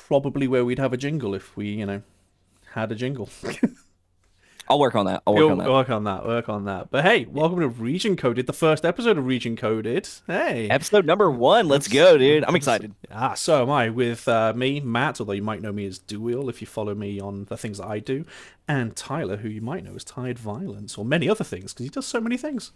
probably where we'd have a jingle if we, had a jingle. I'll work on that. I'll work You'll on that. work on that, work on that. But hey, welcome to Region Coded, the first episode of Region Coded. Hey. Episode number one. Let's go, dude. I'm excited. So am I with me, Matt, although you might know me as Dual if you follow me on the things that I do, and Tyler, who you might know as Tired Violence, or many other things, because he does so many things.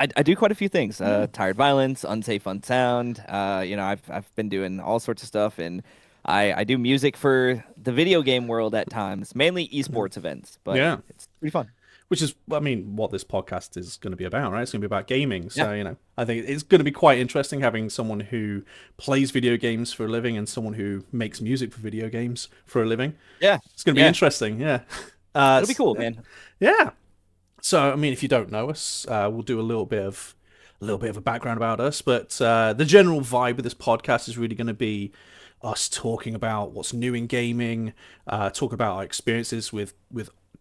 I do quite a few things. Yeah. Tired Violence, Unsafe Unsound. I've been doing all sorts of stuff, and I do music for the video game world at times, mainly esports events, but Yeah. it's pretty fun. Which is, I mean, what this podcast is going to be about, right? It's going to be about gaming. Yeah. So, I think it's going to be quite interesting having someone who plays video games for a living and someone who makes music for video games for a living. Yeah. It's going to be Yeah. interesting, yeah. It'll be cool, man. Yeah. So, I mean, if you don't know us, we'll do a little bit of a background about us, but the general vibe of this podcast is really going to be us talking about what's new in gaming, talk about our experiences with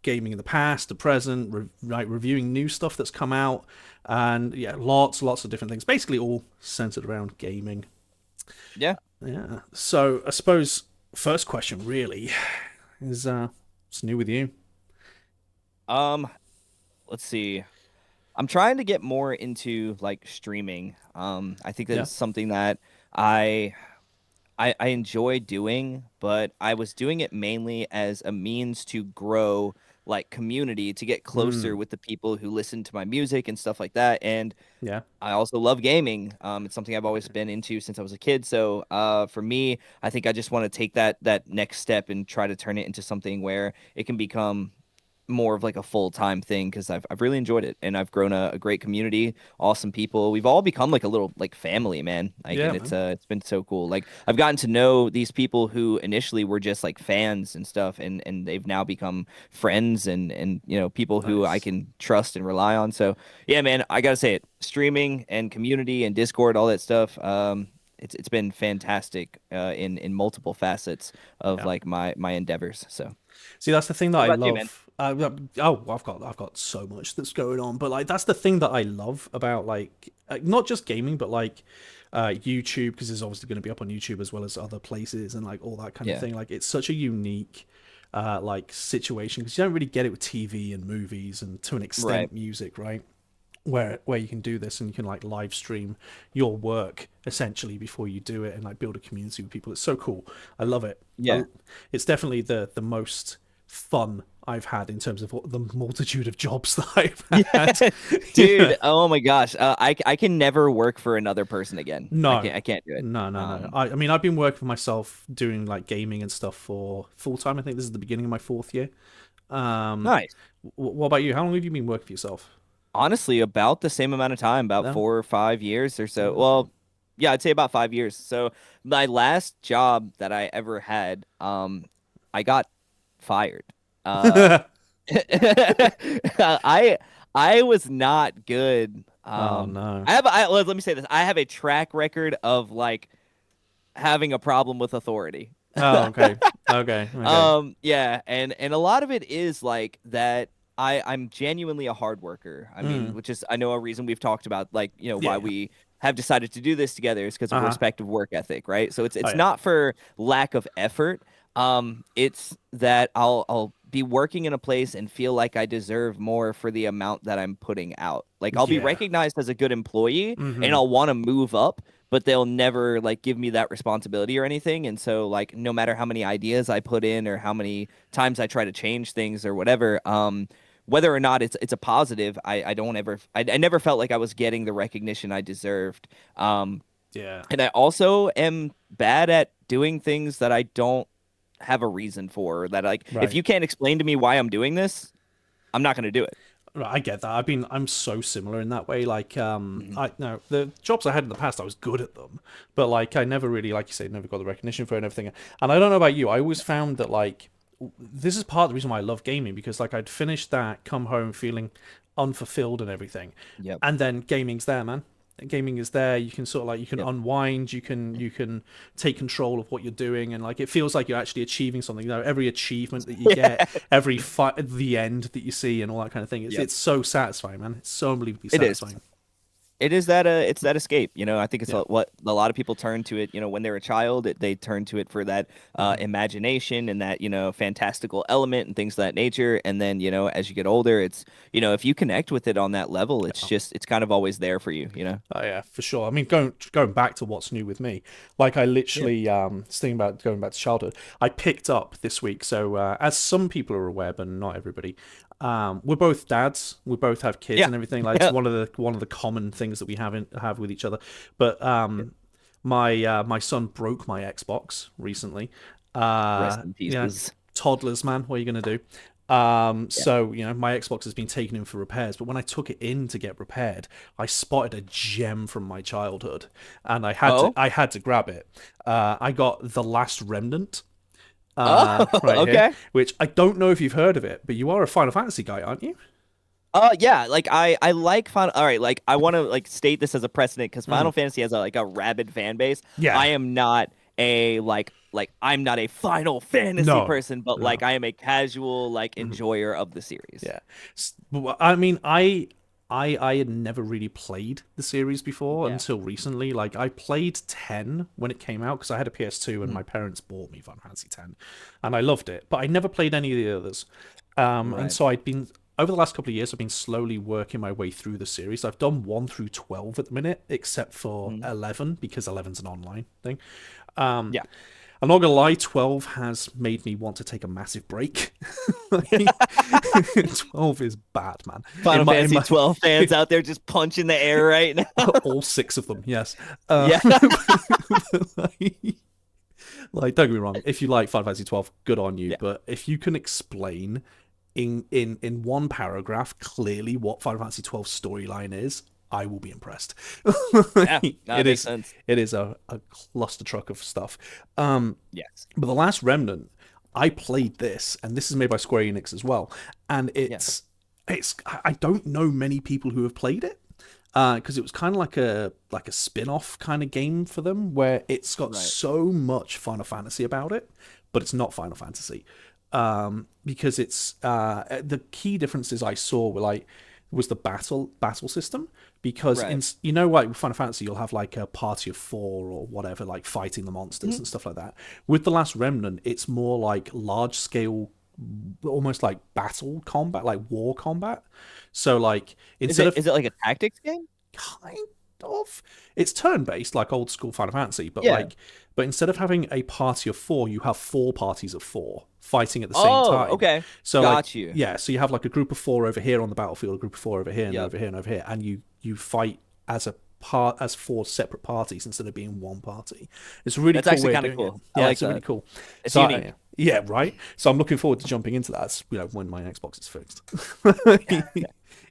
gaming in the past, the present, reviewing new stuff that's come out, and yeah, lots of different things. Basically, all centered around gaming. Yeah. Yeah. So I suppose first question really is what's new with you? Um, let's see. I'm trying to get more into like streaming. I think Yeah. that's something that I I enjoy doing, but I was doing it mainly as a means to grow like community, to get closer Mm, with the people who listen to my music and stuff like that. And yeah. I also love gaming. It's something I've always been into since I was a kid. So for me, I think I just want to take that next step and try to turn it into something where it can become more of like a full-time thing because I've really enjoyed it and I've grown a great community, awesome people. We've all become like a little like family, man. Like Yeah, and man. it's been so cool. Like I've gotten to know these people who initially were just like fans and stuff and they've now become friends and people who I Nice. can trust and rely on. So yeah, man, I gotta say it. Streaming and community and Discord, all that stuff. It's been fantastic in multiple facets of Yeah. like my endeavors. So See, that's the thing that what I about you, man? love. I've got so much that's going on, but like that's the thing that I love about like not just gaming, but like YouTube, because it's obviously going to be up on YouTube as well as other places and like all that kind of Yeah. thing. Like it's such a unique like situation because you don't really get it with TV and movies and to an Right. extent music, right? Where you can do this and you can like live stream your work essentially before you do it and like build a community with people. It's so cool. I love it. Yeah. It's definitely the most fun I've had in terms of the multitude of jobs that I've had. Yeah. Yeah. Dude, oh my gosh. I can never work for another person again. No, I can't do it. no. I mean, I've been working for myself doing like gaming and stuff for full time. I think this is the beginning of my fourth year. Um, Nice. what about you? How long have you been working for yourself? Honestly, about the same amount of time, about No. 4 or 5 years or so. Okay. Well, yeah, I'd say about 5 years. So my last job that I ever had, I got fired. Uh, I I was not good. Oh no. Let me say this. I have a track record of like having a problem with authority. Oh, okay. Okay. Yeah, and a lot of it is like that I'm genuinely a hard worker. I mean, Mm. which is I know a reason we've talked about like, why Yeah. we have decided to do this together is because of Uh-huh. respective work ethic, right? So it's Oh it's yeah. not for lack of effort. It's that I'll be working in a place and feel like I deserve more for the amount that I'm putting out. Like I'll be Yeah. recognized as a good employee and Mm-hmm. I'll want to move up, but they'll never like give me that responsibility or anything. And so like no matter how many ideas I put in or how many times I try to change things or whatever, whether or not it's a positive, I don't ever I never felt like I was getting the recognition I deserved. Yeah. And I also am bad at doing things that I don't have a reason for. That like if Right. you can't explain to me why I'm doing this, I'm not gonna do it. Right, I get that. I'm so similar in that way. Like, Mhm. I no the jobs I had in the past, I was good at them, but like I never really, like you say, never got the recognition for it and everything. And I don't know about you, I always found that like this is part of the reason why I love gaming because like I'd finish that, come home feeling unfulfilled and everything, Yep. and then gaming's there, man. Gaming is there. You can sort of like you can Yep. unwind. You can take control of what you're doing, and like it feels like you're actually achieving something. Every achievement that you Yeah. get, every fight, the end that you see, and all that kind of thing. It's Yep. it's so satisfying, man. It's so unbelievably It is. satisfying. It is that it's that escape, I think it's Yeah. what a lot of people turn to it, when they're a child, they turn to it for that Hmm. imagination and that, fantastical element and things of that nature. And then, as you get older, it's, if you connect with it on that level, it's kind of always there for you. Oh yeah, for sure. I mean, going back to what's new with me, like I Yeah. literally thinking about going back to childhood. I picked up this week. So as some people are aware, but not everybody, we're both dads. We both have kids Yeah. and everything. Like it's Yeah. one of the common things that we have with each other. But my son broke my Xbox recently. Rest in Yeah, pieces. toddlers, man. What are you gonna do? Yeah. So my Xbox has been taken in for repairs, but when I took it in to get repaired, I spotted a gem from my childhood, and Oh. I had to grab it. I got The Last Remnant, Oh, right here, okay. which I don't know if you've heard of it, but you are a Final Fantasy guy, aren't you? Yeah, like I like Final. All right, like I want to like state this as a precedent because Hmm. Final Fantasy has a rabid fan base. I Yeah. am not a I'm not a Final Fantasy No. person, but like No. I am a casual Mhm. enjoyer of the series. Yeah. I mean, I had never really played the series before Yeah. until recently. Like I played 10 when it came out because I had a PS2 and Mhm. my parents bought me Final Fantasy 10, and I loved it. But I never played any of the others. And Right. so I'd been over the last couple of years, I've been slowly working my way through the series. I've done 1 through 12 at the minute, except for Mhm. 11 because 11's an online thing. Yeah. I'm not gonna lie, 12 has made me want to take a massive break. 12 is bad, man. Final In Fantasy my 12 fans out there just punching the air right now. all 6 of them, yes. Yeah. Like, don't get me wrong. If you like Final Fantasy 12, good on you. Yeah. But if you can explain in one paragraph clearly what Final Fantasy 12 storyline is, I will be impressed. Yeah. No, that it makes is sense. it is a cluster truck of stuff. Yes. But The Last Remnant, I played this, and this is made by Square Enix as well, and Yeah. it's I don't know many people who have played it because it was kind of like a spin-off kind of game for them where it's got Right. so much Final Fantasy about it, but it's not Final Fantasy because it's the key differences I saw were like was the battle system because Right. like with Final Fantasy you'll have like a party of 4 or whatever like fighting the monsters Mhm. and stuff like that. With The Last Remnant it's more like large scale, almost like battle combat, like war combat. So like Is instead it of is it like a tactics game? kind of, it's turn based like old school Final Fantasy, Yeah. but instead of having a party of 4 you have 4 parties of 4 fighting at the same Oh, time. okay. So like Got you. yeah, so you have like a group of 4 over here on the battlefield, a group of 4 over here and Yep. over here and over here, and you fight as a part as 4 separate parties instead of being one party. It's a really That's cool way actually of kind of doing it. cool. I Yeah, like it's a really that. cool. It's So unique. yeah, right. So I'm looking forward to jumping into that, when my Xbox is fixed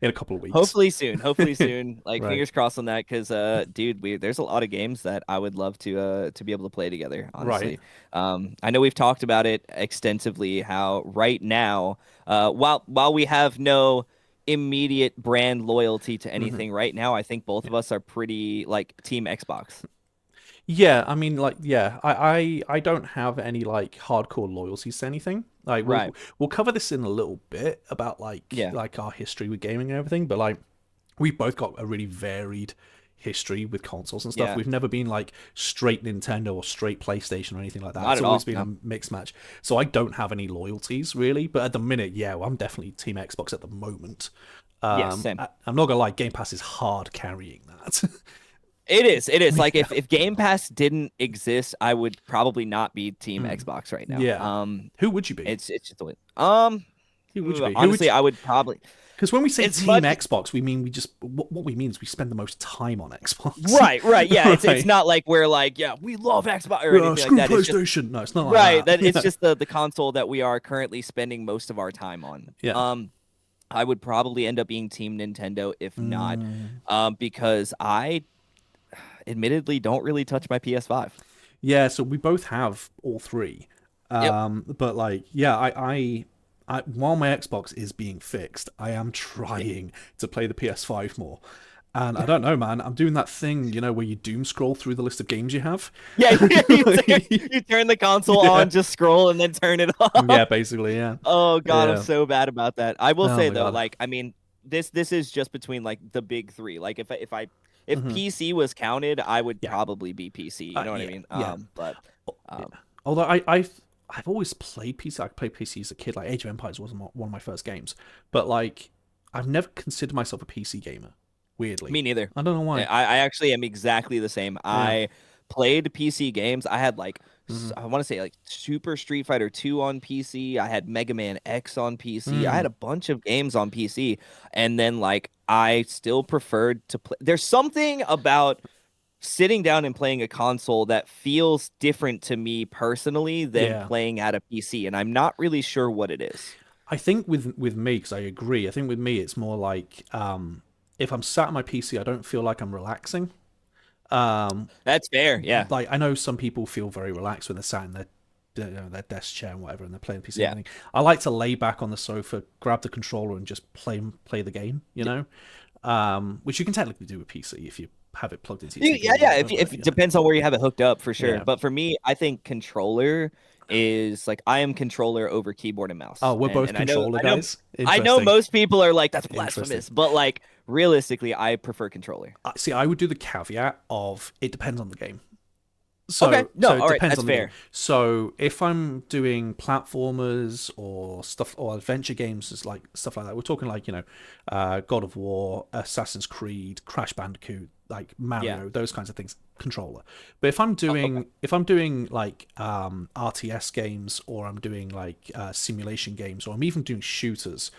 in a couple of weeks. Hopefully soon. Hopefully soon. Like Right. fingers crossed on that because dude, there's a lot of games that I would love to be able to play together, Right. honestly. I know we've talked about it extensively how right now while we have no immediate brand loyalty to Hmm. anything right now, I think both of us are pretty like team Xbox. Yeah, I mean, like, yeah, I don't have any like hardcore loyalties to anything. Like, Right. we'll cover this in a little bit about Yeah. like our history with gaming and everything. But like, we've both got a really varied history with consoles and stuff. Yeah. We've never been like straight Nintendo or straight PlayStation or anything like that. Not It's at always all. been No. a mixed match. So I don't have any loyalties really. But at the minute, yeah, well, I'm definitely Team Xbox at the moment. Yes, same. I'm not gonna lie, Game Pass is hard carrying that. It is. It is. Like Yeah. if Game Pass didn't exist, I would probably not be Team Mm. Xbox right now. Yeah. Who would you be? It's just the way. Who would you be? Who would Honestly, you? I would probably Because when we say as Team much Xbox, we mean what we mean is we spend the most time on Xbox. right, right. Yeah, it's Right. not like we're like, yeah, we love Xbox or anything like Screw that. It's just PlayStation. No, it's not like right, that. that it's Yeah. just the console that we are currently spending most of our time on. Yeah. I would probably end up being Team Nintendo if not, Mm. because I admittedly don't really touch my PS5. Yeah. So we both have all three. Yep. But like, yeah, while my Xbox is being fixed, I am trying to play the PS5 more. And I don't know, man. I'm doing that thing, where you doom scroll through the list of games you have. Yeah, you turn the console Yeah. on, just scroll, and then turn it off. Yeah, basically, yeah. Oh God, I'm Yeah. so bad about that. I will Oh say my though, god. like, I mean, this is just between like the big three. Like, if I if Hmm. PC was counted, I would Yeah. probably be PC. You know what I Yeah. mean? Yeah. But Yeah. um, Although I've always played PC. I played PC as a kid. Like Age of Empires was one of my first games, but like I've never considered myself a PC gamer. Weirdly, Me neither. I don't know why. I actually am exactly the same. Yeah. I played PC games. I had like Hmm. I want to say like Super Street Fighter 2 on PC. I had Mega Man X on PC. I had Mm. a bunch of games on PC. And then like I still preferred to play. There's something about sitting down and playing a console that feels different to me personally than Yeah. playing at a PC, and I'm not really sure what it is. I think with me, because I agree. I think with me, it's more like if I'm sat on my PC, I don't feel like I'm relaxing. Um, That's fair. Yeah. like I know some people feel very relaxed when they're sat in their desk chair and whatever, and they're playing PC and Yeah. everything. I like to lay back on the sofa, grab the controller, and just play the game. Which you can technically do with PC if you have it plugged into your Yeah, TV or yeah. whatever. If But it depends on where you have it hooked up for sure. yeah. But for me, I think controller is like I am controller over keyboard and Oh, mouse. we're both And controller guys. I know Interesting. most people are like that's Interesting. blasphemous, but like realistically, I prefer controller. See, I would do the caveat of it depends on the game. Okay, no, So it all right, depends that's on the game. fair. So if I'm doing platformers or stuff or adventure games, is like stuff like that. We're talking like God of War, Assassin's Creed, Crash Bandicoot, like Yeah. Mario, those kinds of things. Controller. But if I'm Okay. doing like RTS games or I'm doing like simulation games or I'm even doing shooters,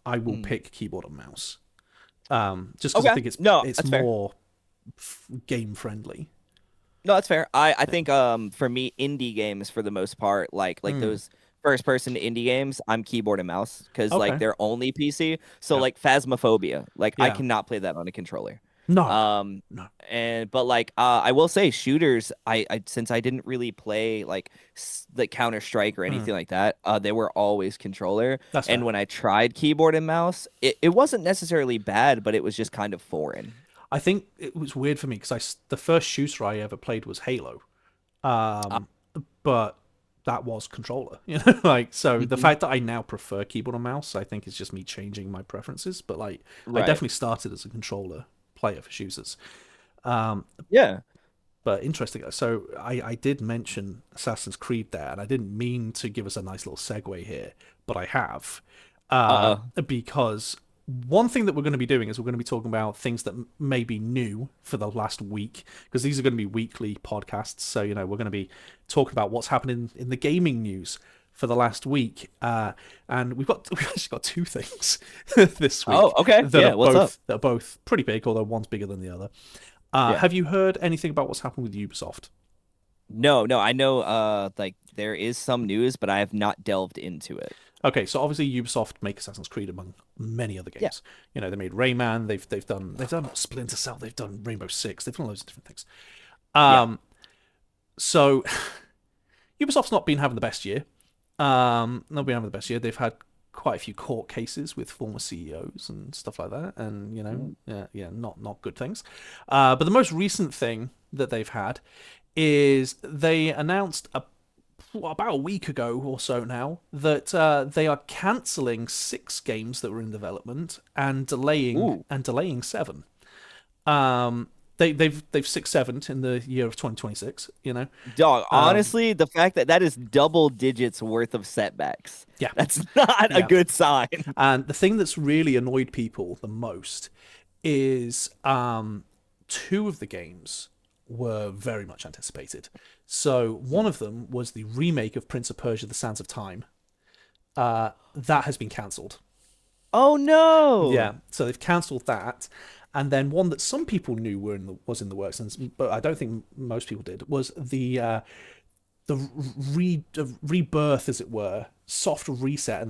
I will Mm. pick keyboard and mouse. Just because I Okay. think No, it's that's fair. more game friendly. No, that's fair. I Yeah. think for me indie games for the most part like Mm, those first person indie games I'm keyboard and mouse because like okay. they're only PC. So Yeah. like Phasmophobia like I Yeah. cannot play that on a controller. No. Um No. and but like I will say shooters I since I didn't really play like the Counter Strike or Mm, anything like that they were always controller. that's And fair. when I tried keyboard and mouse it wasn't necessarily bad but it was just kind of foreign. I think it was weird for me because the first shooter I ever played was Halo, Uh, um, but that was controller. Like so the mhm. fact that I now prefer keyboard and mouse, I think is just me changing my preferences. But like I Right. definitely started as a controller player for shooters. Um, Yeah. But interesting. So I did mention Assassin's Creed there, and I didn't mean to give us a nice little segue here, but I have. Uh-oh. Because one thing that we're going to be doing is we're going to be talking about things that may be new for the last week, because these are going to be weekly podcasts. So, we're going to be talking about what's happening in the gaming news for the last week. And we've actually got two things this Oh, week okay. Yeah, what's up? that are both pretty big, although one's bigger than the other. Yeah. Have you heard anything about what's happened with Ubisoft? No, no, I know like there is some news, but I have not delved into it. Okay, so obviously Ubisoft make Assassin's Creed among many other Yeah. games. They made Rayman, they've done Splinter Cell, they've done Rainbow Six, they've done loads of different things. Yeah. So Ubisoft's not been having the best year. Not been having the best year. They've had quite a few court cases with former CEOs and stuff like that, and Ooh. yeah, not good things. But the most recent thing that they've had is they announced about a week ago or so now that they are cancelling 6 games that were in development and Ooh. delaying 7. They've 6-7 in the year of 2026. Dog, Um, honestly, the fact that that is double digits worth of setbacks. yeah, That's not a yeah. good sign. And the thing that's really annoyed people the most is 2 of the games were very much anticipated. So one of them was the remake of Prince of Persia: The Sands of Time. That has been cancelled. Oh Yeah, no. so they've cancelled that, and then one that some people knew was in the works, but I don't think most people did, was the rebirth, as it were, soft reset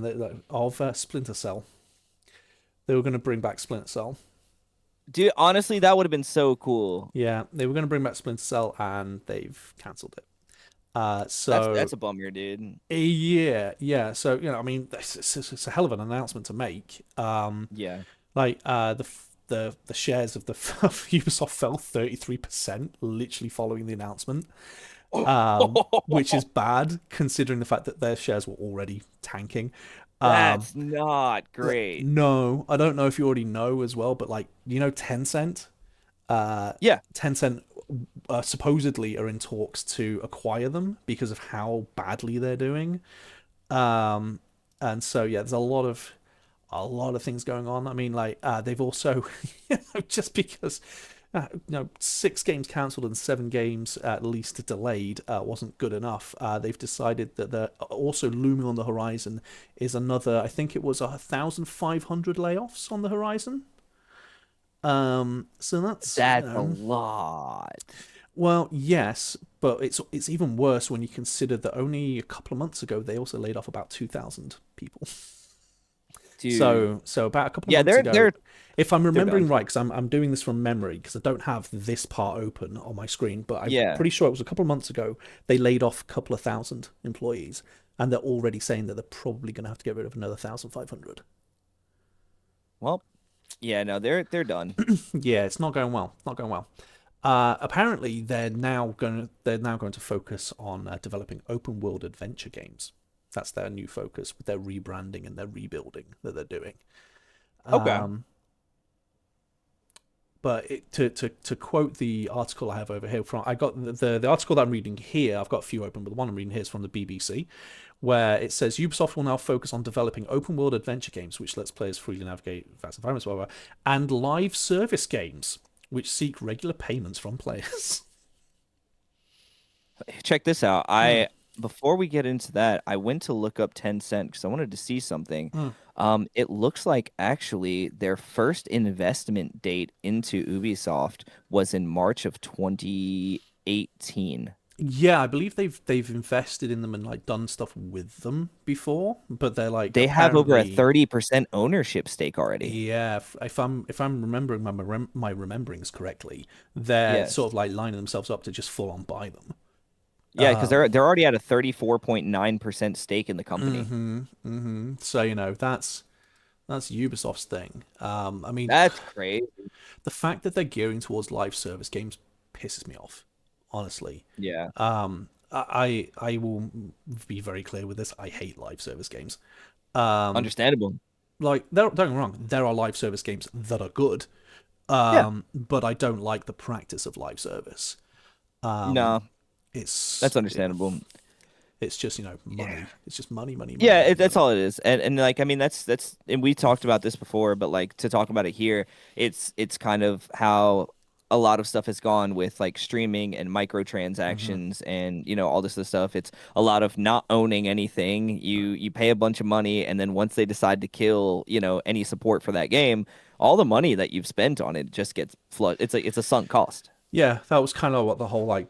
of Splinter Cell. They were going to bring back Splinter Cell. Dude, honestly, that would have been so cool. Yeah, they were going to bring back Splinter Cell, and they've cancelled it. That's So a bummer, dude. yeah, yeah. So I mean, it's a hell of an announcement to make. Yeah. Like the shares of the of Ubisoft fell 33%, literally following the announcement, which is bad considering the fact that their shares were already tanking. Um, That's not great. no, I don't know if you already know as well, but like Tencent, Yeah, Tencent supposedly are in talks to acquire them because of how badly they're doing. Um, and so yeah, there's a lot of things going on. I mean, like they've also just because 6 games cancelled and 7 games at least delayed wasn't good enough. They've decided that they're also looming on the horizon is another. I think it was 1,500 layoffs on the horizon. So that's that's a lot. well, yes, but it's even worse when you consider that only a couple of months ago they also laid off about 2,000 people. Dude. So about a couple of Yeah, months they're ago, they're if I'm they're done. remembering right, because I'm doing this from memory because I don't have this part open on my screen, but I'm Yeah. pretty sure it was a couple of months ago they laid off a couple of thousand employees, and they're already saying that they're probably going to have to get rid of another 1,500. Well, yeah, no, they're done. Yeah, it's not going well. Not going well. Apparently, they're now going to focus on developing open world adventure games. That's their new focus with their rebranding and their rebuilding that they're doing. Okay. Um, but to quote the article I have over here from I got the article that I'm reading here. I've got a few open, but the one I'm reading here is from the BBC, where it says Ubisoft will now focus on developing open world adventure games, which lets players freely navigate vast environments, blah, blah, blah, and live service games, which seek regular payments from players. Check this out. Hmm. I Before we get into that, I went to look up Tencent because I wanted to see something. Hmm. It looks like actually their first investment date into Ubisoft was in March of 2018. Yeah, I believe they've invested in them and like done stuff with them before, but they're like They have over a apparently 30% ownership stake already. yeah. If I'm remembering my rememberings correctly, they're Yes. sort of like lining themselves up to just full on buy them. Yeah, because they're already at a 34.9% stake in the company. So that's Ubisoft's thing. I mean, That's crazy. the fact that they're gearing towards live service games pisses me off, honestly. Yeah. I will be very clear with this. I hate live service games. Understandable. Like, don't get me wrong, there are live service games that are good, Yeah. but I don't like the practice of live service. No, It's that's understandable. it's just Yeah. money. It's just money, money, money, Yeah, money, that's money. all it is. And like I mean that's and we talked about this before, but like to talk about it here, it's kind of how a lot of stuff has gone with like streaming and Hmm. microtransactions and all this other stuff. It's a lot of not owning anything. You pay a bunch of money and then once they decide to kill, any support for that game, all the money that you've spent on it just gets flood. It's a sunk cost. Yeah, that was kind of what the whole like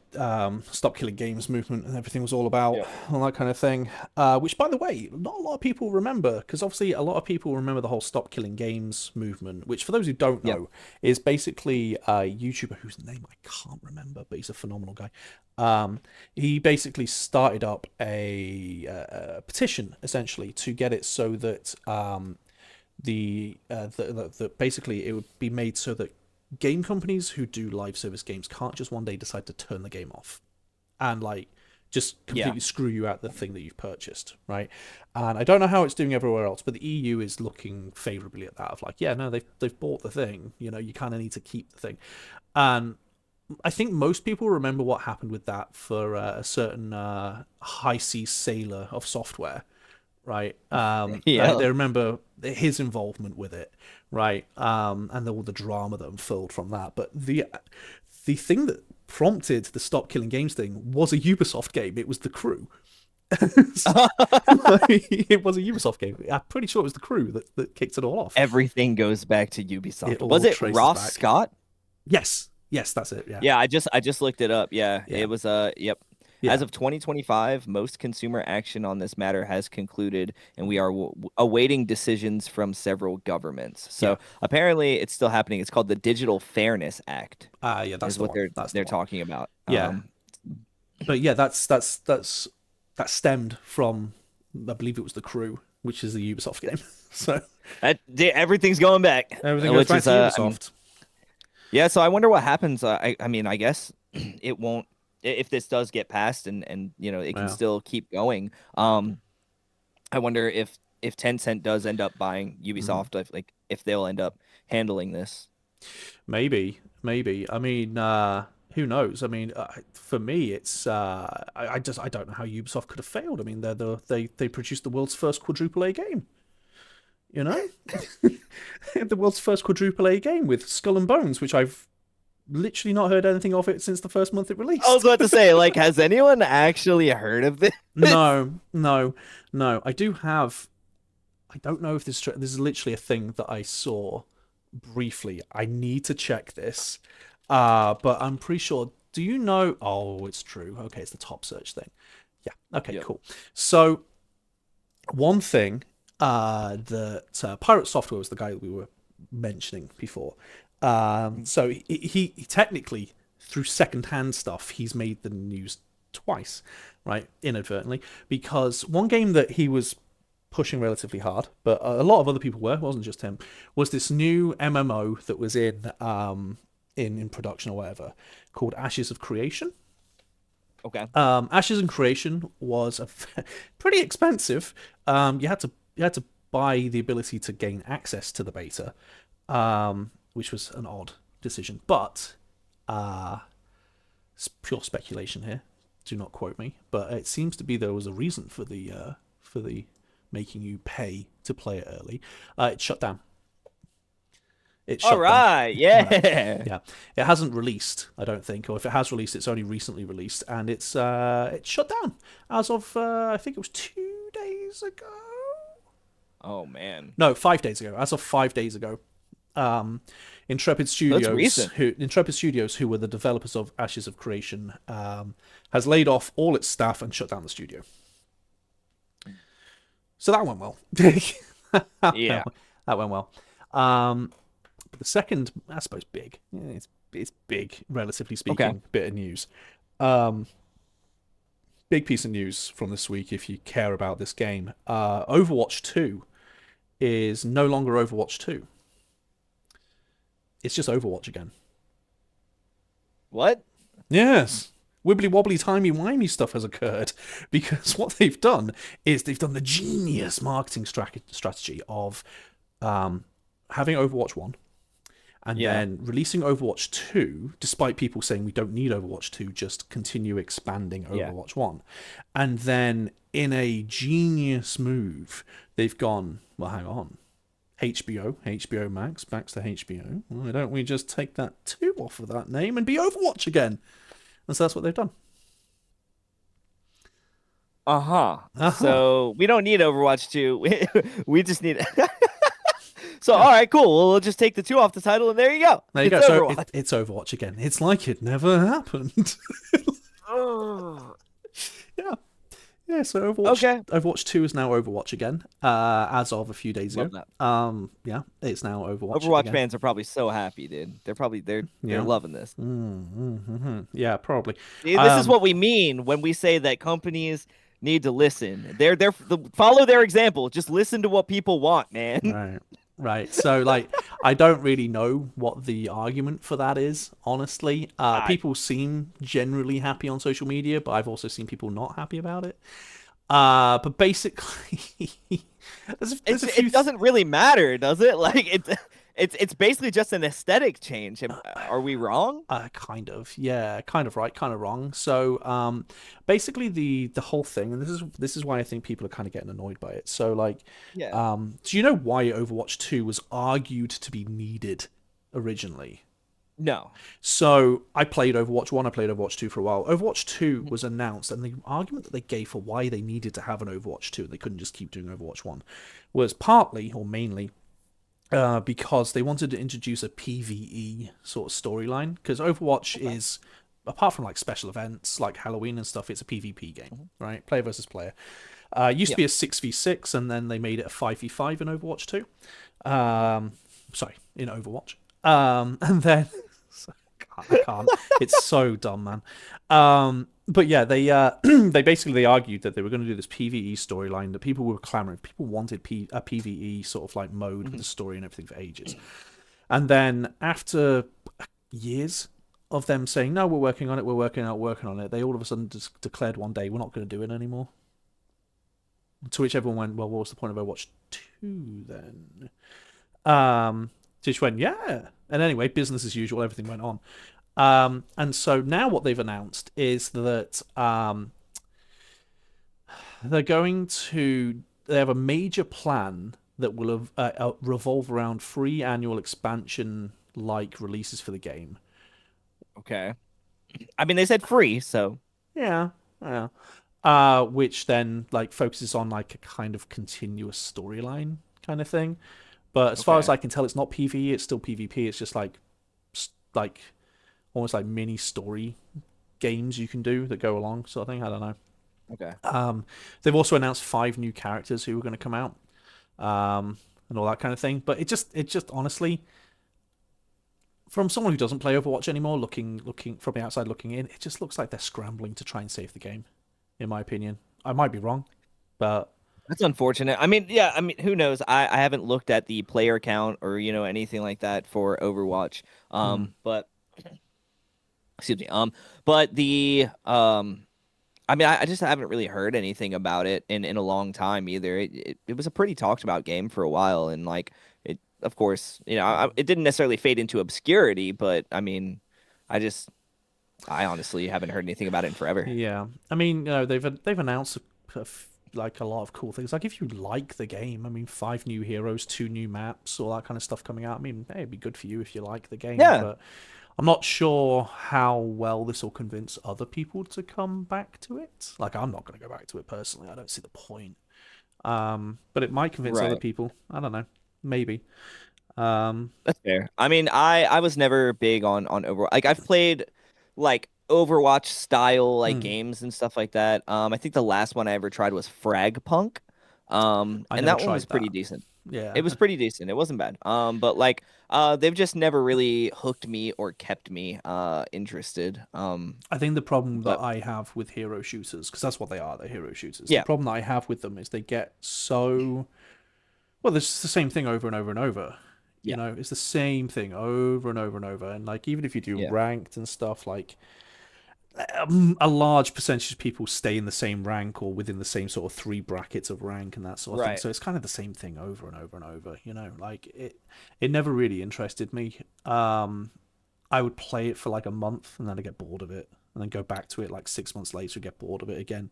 stop killing games movement and everything was all about, Yeah. all that kind of thing. Which, by the way, not a lot of people remember because obviously a lot of people remember the whole stop killing games movement. Which, for those who don't Yeah. know, is basically a YouTuber whose name I can't remember, but he's a phenomenal guy. Um, he basically started up a petition essentially to get it so that the basically it would be made so that game companies who do live service games can't just one day decide to turn the game off and like just Yeah. completely screw you out the thing that you've purchased, right? And I don't know how it's doing everywhere else, but the EU is looking favorably at that of like, yeah, no, they've bought the thing, you kind of need to keep the thing. And I think most people remember what happened with that for a certain high seas sailor of software, right? Yeah. They remember his involvement with it, right? And all the drama that unfolded from that. But the thing that prompted the stop killing games thing was a Ubisoft game. It was the Crew. It was a Ubisoft game. I'm pretty sure it was the Crew that kicked it all off. Everything goes back to It Ubisoft. Was all it traces Ross back. Scott? Yes, yes, that's it. Yeah, Yeah, I just looked it up. Yeah, yeah, it was yep. As yeah, of 2025, most consumer action on this matter has concluded, and we are awaiting decisions from several governments. yeah. So apparently, it's still happening. It's called the Digital Fairness Act, Yeah, that's is the what one. they're That's the they're one. talking about. Yeah, but yeah, that stemmed from I believe it was the Crew, which is the Ubisoft game. So Everything's going back, everything goes which back is to I mean, Ubisoft. yeah. So I wonder what happens. I mean, I guess it won't if this does get passed and it can Yeah, still keep going. I wonder if Tencent does end up buying mm, Ubisoft, if they'll end up handling this. maybe. maybe. I mean, who knows? I mean, for me, it's I don't know how Ubisoft could have failed. I mean, they produced the world's first quadruple A game. You know, the world's first quadruple A game with Skull and Bones, which I've literally not heard anything of it since the first month it I was released. about to say, like, has anyone actually heard of this? No, no, no. I do have. I don't know if this is literally a thing that I saw briefly. I need to check this. But I'm pretty sure. Do you know? Oh, it's true. Okay, it's the top search thing. Yeah. Okay, Yep. cool. So one thing that Pirate Software was the guy that we were mentioning before. So he technically through secondhand stuff he's made the news twice, right? Inadvertently, because one game that he was pushing relatively hard, but a lot of other people were, it wasn't just him, was this new MMO that was in production or whatever called Ashes of Creation. Okay. Ashes and Creation was pretty expensive. You had to buy the ability to gain access to the beta, which was an odd decision. But it's pure speculation here. Do not quote me. But it seems to be there was a reason for the making you pay to play it early. It shut down. It All shut down. right. Right. Yeah. Yeah, it hasn't released, I don't think, or if it has released, it's only recently released, and it's shut down as of I think it was 2 days ago. Oh man. No, 5 days ago. As of 5 days ago, um, That's recent. Intrepid Studios, who were the developers of Ashes of Creation, has laid off all its staff and shut down the studio. So that went well. Yeah. That went well. But the second, I suppose, it's big, relatively Okay. speaking, bit of news. Um, Big piece of news from this week, if you care about this game. Overwatch 2 is no longer Overwatch 2. It's just Overwatch again. What? Yes. Wibbly wobbly timey wimey stuff has occurred because what they've done is they've done the genius marketing strategy of having Overwatch 1 and Yeah. then releasing Overwatch 2, despite people saying we don't need Overwatch 2, just continue expanding Yeah. Overwatch 1. And then, in a genius move, they've gone, well, hang on. HBO Max, backs to HBO. Why don't we just take that 2 off of that name and be Overwatch again? And so that's what they've done. Uh-huh. Uh-huh. So we don't need Overwatch 2. We just need So all right, cool. Well, we'll just take the 2 off the title and there you go. There you It's go. So Overwatch. it's Overwatch again. It's like it never happened. Oh. Yeah. Yeah, so Okay. Overwatch 2 is now Overwatch again, as of a few days Love ago. that. Yeah, it's now Overwatch Overwatch again. fans are probably so happy, dude. They're Yeah. loving this. Yeah, probably. See, this is what we mean when we say that companies need to listen. Follow their example. Just listen to what people want, man. Right. Right. So like I don't really know what the argument for that is, honestly. I People seem generally happy on social media, but I've also seen people not happy about it. But basically there's a few it doesn't really matter, does it? Like it's basically just an aesthetic change. Are we wrong? kind of, yeah, kind of right, kind of wrong. So, basically, the whole thing, and this is why I think people are kind of getting annoyed by it. So, like, Yeah. do you know why Overwatch 2 was argued to be needed originally? No. So, I played Overwatch 1, I played Overwatch 2 for a while. Overwatch 2 Mhm. was announced, and the argument that they gave for why they needed to have an Overwatch 2, and they couldn't just keep doing Overwatch 1, was partly or mainly because they wanted to introduce a PVE sort of storyline. Because Overwatch Okay. is, apart from like special events like Halloween and stuff, it's a PvP Mhm. game, right? Player versus player. It used to Yeah. be a 6v6, and then they made it a 5v5 in Overwatch 2. Sorry, in Overwatch. And then I can't. It's so dumb, man. But yeah, they they argued that they were going to do this PVE storyline that people were clamoring. People wanted a PVE sort of like mode with Mhm. a story and everything for ages. And then after years of them saying no, we're working on it, working on it, they all of a sudden just declared one day we're not going to do it anymore. To which everyone went, well, what was the point of Overwatch 2 then? To which went, yeah. And anyway, business as usual, everything went on. And so now what they've announced is that they're going to they have a major plan that will have, revolve around free annual expansion like releases for the game. Okay. I mean, they said free, so Yeah, yeah. Which then like focuses on like a kind of continuous storyline kind of thing. But as far as okay. I can tell, it's not PvE. It's still PvP. It's just like almost like mini story games you can do that go along, sort of thing. I don't know. Okay. They've also announced 5 new characters who are going to come out, and all that kind of thing. But it just honestly, from someone who doesn't play Overwatch anymore, looking from the outside looking in, it just looks like they're scrambling to try and save the game. In my opinion, I might be wrong, but That's unfortunate. I mean, yeah, I mean, who knows? I haven't looked at the player count or, anything like that for Overwatch. hmm, But excuse me. But I mean, I just haven't really heard anything about it in a long time either. It was a pretty talked about game for a while, and like it, of course, it didn't necessarily fade into obscurity, but I mean, I just, I honestly haven't heard anything about it in forever. yeah. I mean, they've announced like a lot of cool things. Like if you like the game, I mean, 5 new heroes, 2 new maps, all that kind of stuff coming out. I mean, hey, it'd be good for you if you like the game, Yeah, but I'm not sure how well this will convince other people to come back to it. Like, I'm not going to go back to it personally. I don't see the point. But it might convince other right. people. I don't know. Maybe. Um, That's fair. I mean, I was never big on Overwatch. Like I've played like Overwatch style like hmm, games and stuff like that. I think the last one I ever tried was Frag Punk. I And never that one was tried pretty that. decent. It Yeah. was pretty decent. It wasn't bad. But like they've just never really hooked me or kept me interested. I think the problem that But I have with hero shooters, because that's what they are, they're hero shooters. The yeah. problem that I have with them is they get so well. It's the same thing over and over and over. You Yeah. know, it's the same thing over and over and over. And like, even if you do Yeah. ranked and stuff, like a large percentage of people stay in the same rank or within the same sort of 3 brackets of rank and that sort of thing. Right. So it's kind of the same thing over and over and over. You know, like it never really interested me. I would play it for like a month and then I get bored of it, and then go back to it like 6 months later and get bored of it again.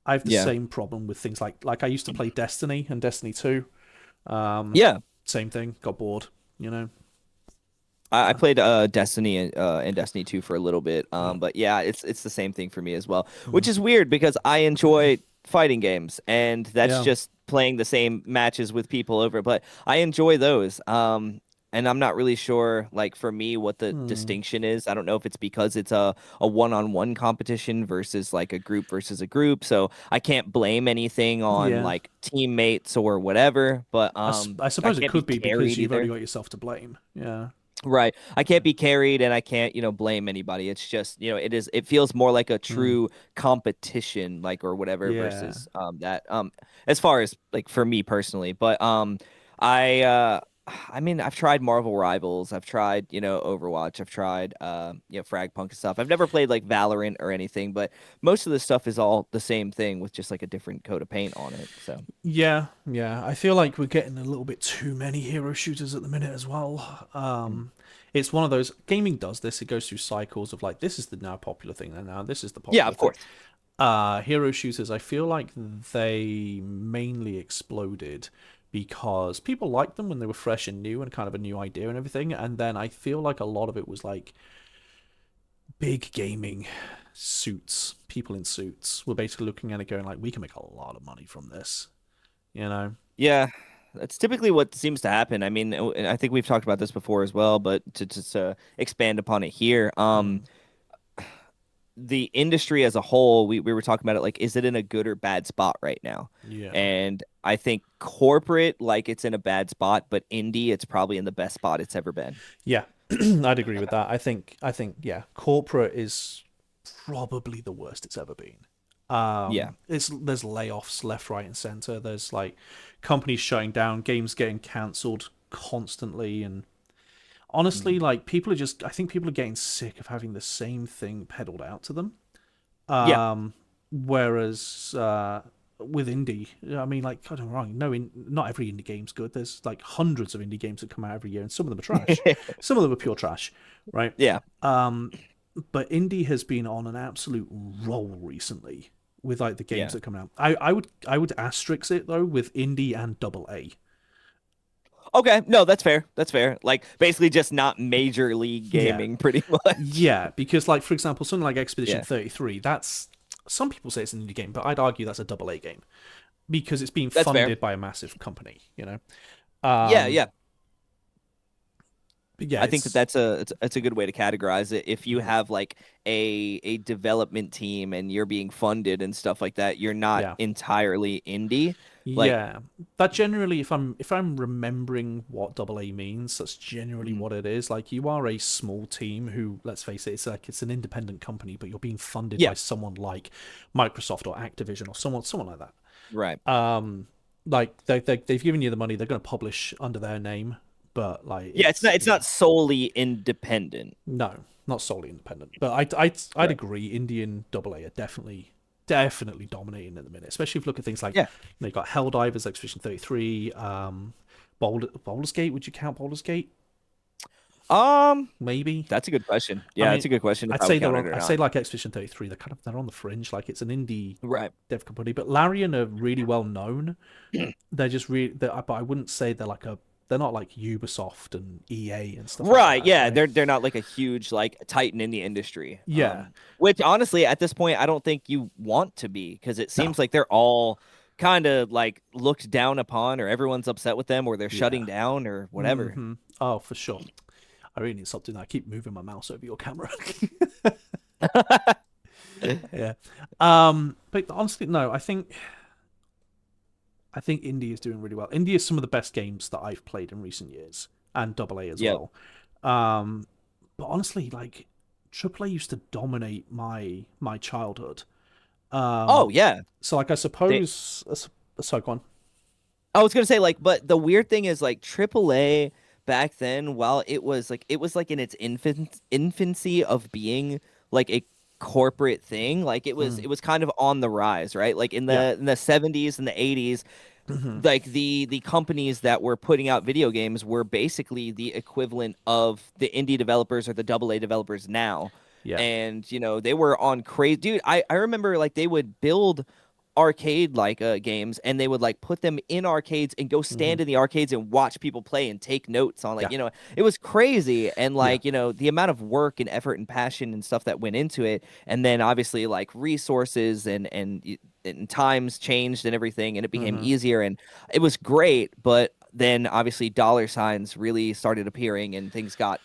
I have the Yeah. same problem with things like I used to play Destiny and Destiny 2. Um, Yeah. Same thing, got bored. You know. I Uh, played Destiny and Destiny 2 for a little bit. yeah. But yeah, it's the same thing for me as well, Mm. which is weird because I enjoy fighting games and that's Yeah. just playing the same matches with people over, but I enjoy those. And I'm not really sure like for me what the Hmm. distinction is. I don't know if it's because it's a one-on-one competition versus like a group versus a group. So I can't blame anything on Yeah. like teammates or whatever, but I I suppose it can't be could be because carried you've only either. got yourself to blame. Yeah. Right. I can't be carried and I can't, blame anybody. It's just, it feels more like a Mm. true competition, like or whatever Yeah. versus that as far as like for me personally. But I I mean I've tried Marvel Rivals, I've tried, Overwatch, I've tried Fragpunk and stuff. I've never played like Valorant or anything, but most of the stuff is all the same thing with just like a different coat of paint on it. So Yeah, yeah. I feel like we're getting a little bit too many hero shooters at the minute as well. mm. It's one of those gaming does this. It goes through cycles of like this is the now popular thing, and now this is the Yeah, popular of thing. course. Hero shooters, I feel like they mainly exploded because people liked them when they were fresh and new and kind of a new idea and everything. And then I feel like a lot of it was like big gaming suits, people in suits were basically looking at it going like, we can make a lot of money from this, you know? Yeah, that's typically what seems to happen. I mean, and I think we've talked about this before as well, but to just expand upon it here, Mm, the industry as a whole, we were talking about it like, is it in a good or bad spot right now? yeah. And I think corporate, like it's in a bad spot, but indie, it's probably in the best spot it's ever been. Yeah, I'd agree with that. I think, yeah, corporate is probably the worst it's ever been. Yeah. There's layoffs left, right, and center. There's like companies shutting down, games getting cancelled constantly, and honestly, Mhm. like I think people are getting sick of having the same thing peddled out to them. Yeah. Whereas with indie. I mean, like, I don't know, wrong. No, not every indie game's good. There's like hundreds of indie games that come out every year, and some of them are trash. Some of them are pure trash, right? Yeah. Um, but indie has been on an absolute roll recently with like the games Yeah. that come out. I would asterisk it though with indie and double A. Okay. No, that's fair. That's fair. Like basically just not major league Yeah, gaming pretty much. yeah, because like for example, something like Expedition Yeah. 33, that's some people say it's an indie game, but I'd argue that's a double A game because it's being That's fair. funded by a massive company. Yeah, Um, yeah. but yeah, I think that it's that's a good way to categorize it. If you mhm, have like a development team and you're being funded and stuff like that, you're not yeah. entirely indie. Like, Yeah, that generally, if I'm remembering what double A means, that's generally mhm. what it is. Like you are a small team who, let's face it, it's an independent company, but you're being funded by Yeah, someone like Microsoft or Activision or someone like that. right. Like they've given you the money, they're going to publish under their name, but like Yeah, it's not it's it's not solely independent. no, not solely independent. But I'd Right. agree, Indian double A are definitely dominating at the minute, especially if you look at things like Yeah. you got Helldivers, Expedition 33, Baldur's Gate. Would you count Baldur's Gate? Um, Maybe. that's a good question. I Yeah, that's mean, a good question if I'd I would say count it or I say not. like Expedition 33. They're on the fringe. Like it's an indie Right. dev company, but Larian are really well known. They're just really, but I wouldn't say they're not like Ubisoft and EA and stuff like Right. that, Yeah, right? they're not like a huge like titan in the industry. Yeah. Which honestly at this point I don't think you want to be because it No. seems like they're all kind of like looked down upon or everyone's upset with them or they're Yeah. shutting down or whatever. Mm-hmm. Oh, for sure. I really need to stop doing that. I keep moving my mouse over your camera. Yeah. But honestly, no. I think indie is doing really well. Indie is some of the best games that I've played in recent years, and double A as Yep. well. Um, but honestly, like triple A used to dominate my childhood. Oh Um, yeah. so like I They suppose, sorry, go on. I was gonna say like, but the weird thing is like AAA back then, while it was like in its infancy of being like a corporate thing, like it was Mm, it was kind of on the rise, right? Like in yeah. the 70s and the 80s, Hmm. like the companies that were putting out video games were basically the equivalent of the indie developers or the double A developers now. Yeah. And they were on crazy dude. I remember like they would build arcade like games and they would like put them in arcades and go Hmm. stand in the arcades and watch people play and take notes on like Yeah. it was crazy and Yeah. like the amount of work and effort and passion and stuff that went into it and then obviously like resources and times changed and everything and it became Hmm. easier and it was great but then obviously dollar signs really started appearing and things got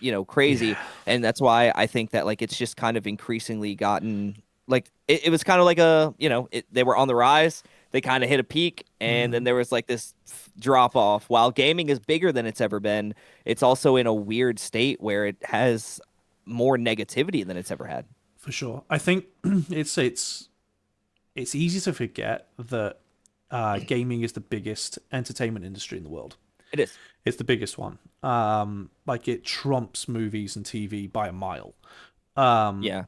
Yeah. crazy and that's why I think that like it's just kind of increasingly gotten like it was kind of like they were on the rise. They kind of hit a peak, and then Hmm. there was like this drop off. While gaming is bigger than it's ever been, it's also in a weird state where it has more negativity than it's ever had. For sure. I think it's easy to forget that gaming is the biggest entertainment industry in the world. It is. It's the biggest one. Like it trumps movies and TV by a mile. Um, Yeah.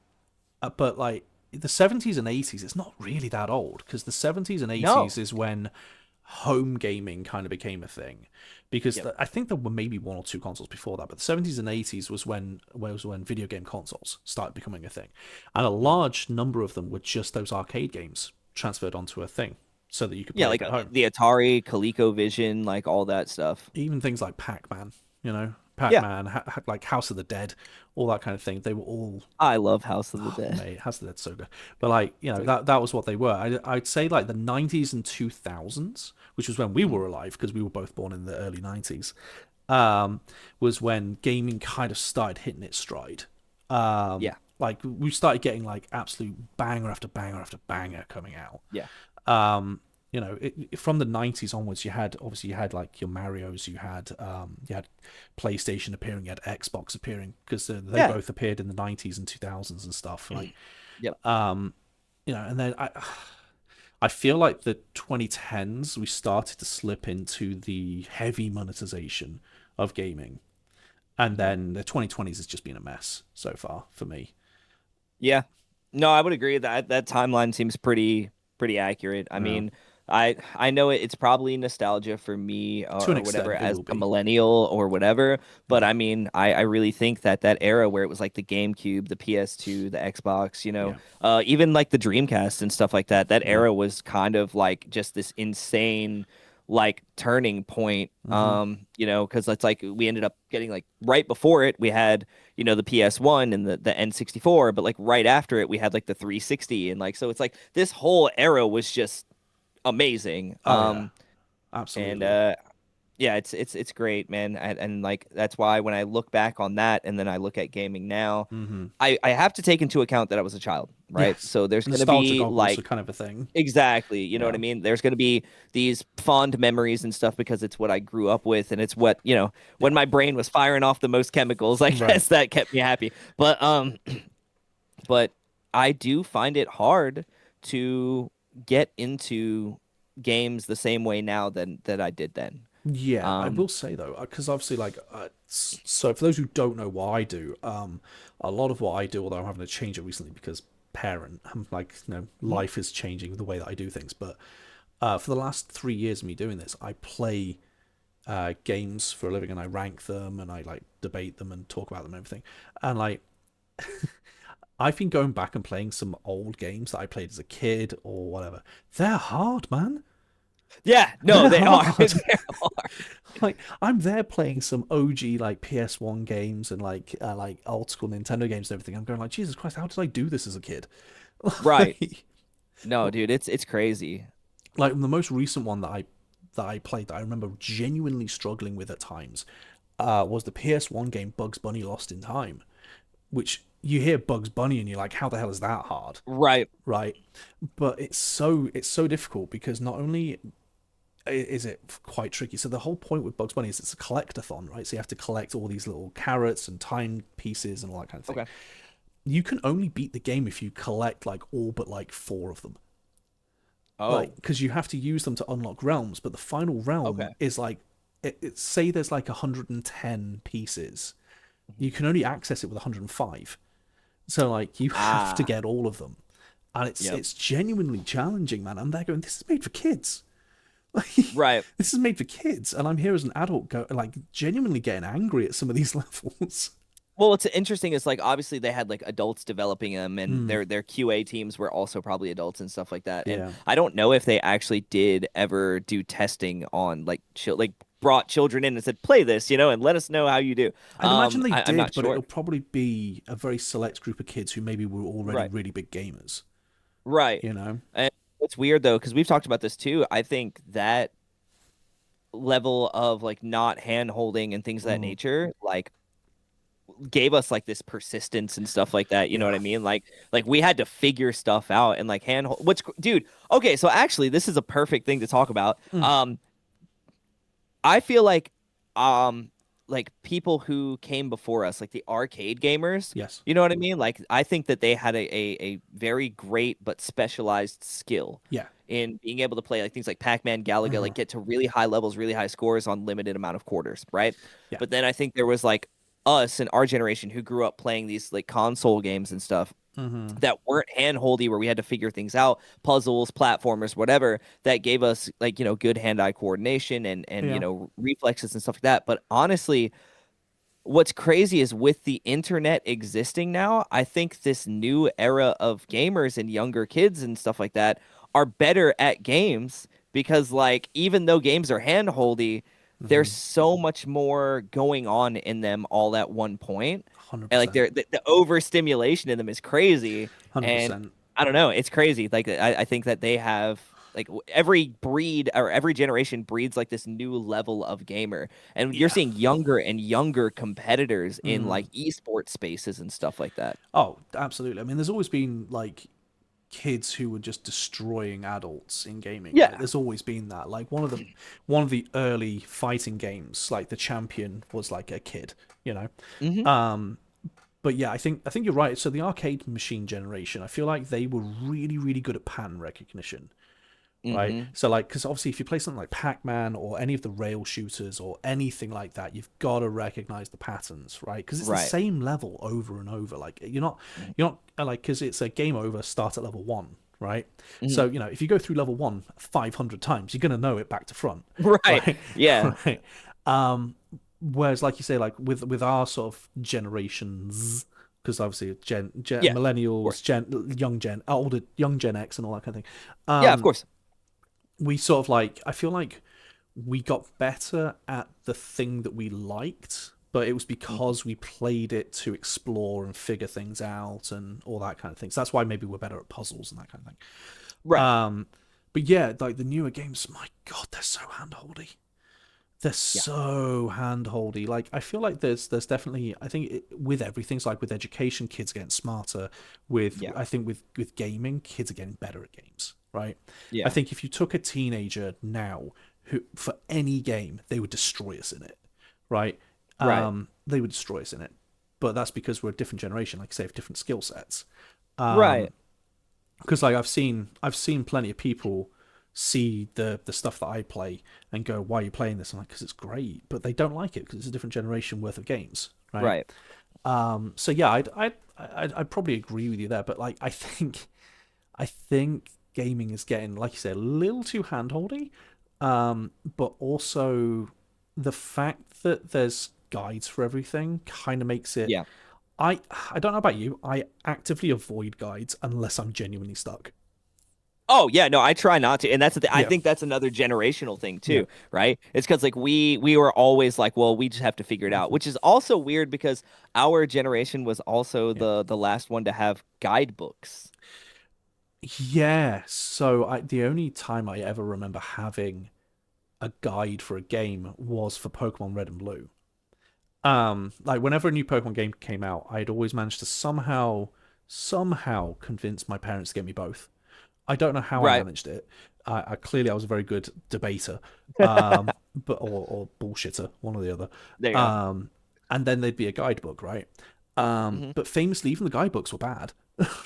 but like the 70s and 80s, it's not really that old because the 70s and 80s No. is when home gaming kind of became a thing. Because Yep. I think there were maybe one or two consoles before that, but the 70s and 80s was when video game consoles started becoming a thing, and a Mhm. large number of them were just those arcade games transferred onto a thing so that you could Yeah, play them like at home. the Atari, ColecoVision, like all that stuff. Even things like Pac-Man, Yeah, Pac-Man, like House of the Dead, all that kind of thing. They were all, I love House of the oh, Dead. mate, House of the Dead's so good. But like, So good. that was what they were. I'd say like the 90s and 2000s, which was when we Mhm. were alive because we were both born in the early 90s, was when gaming kind of started hitting its stride. Yeah, Like we started getting like absolute banger after banger after banger coming out. yeah, um from the 90s onwards, you had like your Marios, you had PlayStation appearing, you had Xbox appearing because they yeah. both appeared in the 90s and 2000s and stuff like Yep. um and then I feel like the 2010s we started to slip into the heavy monetization of gaming, and Mhm. then the 2020s has just been a mess so far for me. Yeah. No, I would agree that that timeline seems pretty accurate. I Yeah. mean, I know it's probably nostalgia for me To an or whatever extent, it as will a be. millennial or whatever, but Yeah, I mean I really think that that era where it was like the GameCube, the PS2, the Xbox, yeah, even like the Dreamcast and stuff like that, that yeah. era was kind of like just this insane like turning point. Hmm. Because it's like we ended up getting like right before it we had the PS1 and the N64, but like right after it we had like the 360, and like so it's like this whole era was just amazing. Oh yeah, And absolutely. Yeah, it's great, man. And like that's why when I look back on that and then I look at gaming now, Hmm. I have to take into account that I was a child, right? Yes, So there's gonna nostalgia be goggles are like kind of a thing. exactly, you know what Yeah, I mean? There's gonna be these fond memories and stuff because it's what I grew up with and it's what when yeah. my brain was firing off the most chemicals, I Right. guess that kept me happy. But I do find it hard to get into games the same way now than that I did then. Yeah, I Um, will say though, because obviously, like, so for those who don't know what I do, a lot of what I do, although I'm having to change it recently because parent, I'm like, mhm. life is changing the way that I do things. But for the last 3 years of me doing this, I play games for a living and I rank them and I like debate them and talk about them and everything. And like, I've been going back and playing some old games that I played as a kid or whatever. They're hard, man. Yeah, no, They're they are. hard. They are. Like I'm there playing some OG like PS1 games and like old school Nintendo games and everything. I'm going like, Jesus Christ, how did I do this as a kid? Right. like, No, dude, it's crazy. like the most recent one that I played that I remember genuinely struggling with at times was the PS1 game Bugs Bunny Lost in Time, which you hear Bugs Bunny and you're like, how the hell is that hard? Right. Right? But it's so difficult because not only is it quite tricky. So the whole point with Bugs Bunny is it's a collectathon, right? So you have to collect all these little carrots and time pieces and all that kind of thing. Okay. You can only beat the game if you collect like all but like four of them. Like Oh, because you have to use them to unlock realms, but the final realm okay. is like say there's like 110 pieces. Mhm. You can only access it with 105. So like you have to Ah, get all of them. And it's yep. it's genuinely challenging, man. And they're going, this is made for kids. Like, Right. this is made for kids, and I'm here as an adult, like genuinely getting angry at some of these levels. Well, what's interesting is like obviously they had like adults developing them, and Mm, their QA teams were also probably adults and stuff like that. And yeah, I don't know if they actually did ever do testing on like brought children in and said play this, and let us know how you do. I'd imagine they I'm did, not but it'll sure. probably be a very select group of kids who maybe were already Right. really big gamers. Right. You know? And what's weird though, because we've talked about this too, I think that level of like not hand holding and things of that Mm, nature, like gave us like this persistence and stuff like that. You know what yeah. I mean? Like we had to figure stuff out and like hand hold. Dude? Okay, so actually, this is a perfect thing to talk about. Mm, I feel like people who came before us, like the arcade gamers, yes. you know what I mean? Like I think that they had a very great but specialized skill Yeah. in being able to play like things like Pac-Man, Galaga, Hmm. like get to really high levels, really high scores on limited amount of quarters, right? Yeah. But then I think there was like us and our generation who grew up playing these like console games and stuff Hmm. that weren't hand-holdy where we had to figure things out, puzzles, platformers, whatever, that gave us like, good hand-eye coordination and Yeah. reflexes and stuff like that. But honestly, what's crazy is with the internet existing now, I think this new era of gamers and younger kids and stuff like that are better at games because like even though games are hand-holdy, there's Hmm. so much more going on in them all at one point. And like 100%. the overstimulation in them is crazy. And 100%. I don't know, it's crazy. Like I think that they have like every breed or every generation breeds like this new level of gamer, and you're Yeah. seeing younger and younger competitors in Mm. like esports spaces and stuff like that. Oh, absolutely. I mean, there's always been like kids who were just destroying adults in gaming. Like Yeah. there's always been that. Like one of the early fighting games, like the champion was like a kid, you know. Hmm. But yeah, I think you're right. So the arcade machine generation, I feel like they were really really good at pattern recognition, right? Hmm. So like, because obviously if you play something like Pac-Man or any of the rail shooters or anything like that, you've got to recognize the patterns, right? Because it's the Right. same level over and over. Like you're not like because it's a game over, start at level 1, right? Mhm. So if you go through level one 500 times, you're gonna know it back to front, Right. right? Yeah. Right. Um, Whereas, like you say, like with our sort of generations, because obviously Yeah. Of millennials, course. young gen, older young Gen X, and all that kind of thing. Yeah, of course. We sort of like I feel like we got better at the thing that we liked, but it was Mhm. because we played it to explore and figure things out and all that kind of thing. So that's why maybe we're better at puzzles and that kind of thing. Right. But yeah, like the newer games, my god, they're so handholdy. They're Yeah. so handholdy. Like I feel like there's definitely I think with everything, it's like with education, kids are getting smarter. With Yeah. I think with gaming, kids are getting better at games. Right. I Yeah. think if you took a teenager now who for any game, they would destroy us in it. Right. Right. They would destroy us in it. But that's because we're a different generation, like I say, have different skill sets. Right. Because like I've seen plenty of people see the stuff that I play and go, "Why are you playing this?" I'm like, "Because it's great," but they don't like it because it's a different generation worth of games, right? Right. So yeah, I'd probably agree with you there, but like I think gaming is getting, like you said, a little too handholdy, but also the fact that there's guides for everything kind of makes it. Yeah. I I don't know about you. I actively avoid guides unless I'm genuinely stuck. Oh yeah, no, I try not to, and that's the I Yeah, think that's another generational thing yeah, too, right? It's because like we were always like, well, we just have to figure it out, which is also weird because our generation was also yeah, the last one to have guidebooks. yeah. So the only time I ever remember having a guide for a game was for Pokemon Red and Blue. Like whenever a new Pokemon game came out, I'd always managed to somehow convince my parents to get me both. I don't know how I Right. managed it. I clearly I was a very good debater, but or bullshitter, one or the other. There you go. Um, and then there'd be a guidebook, right? Hmm. But famously, even the guidebooks were bad,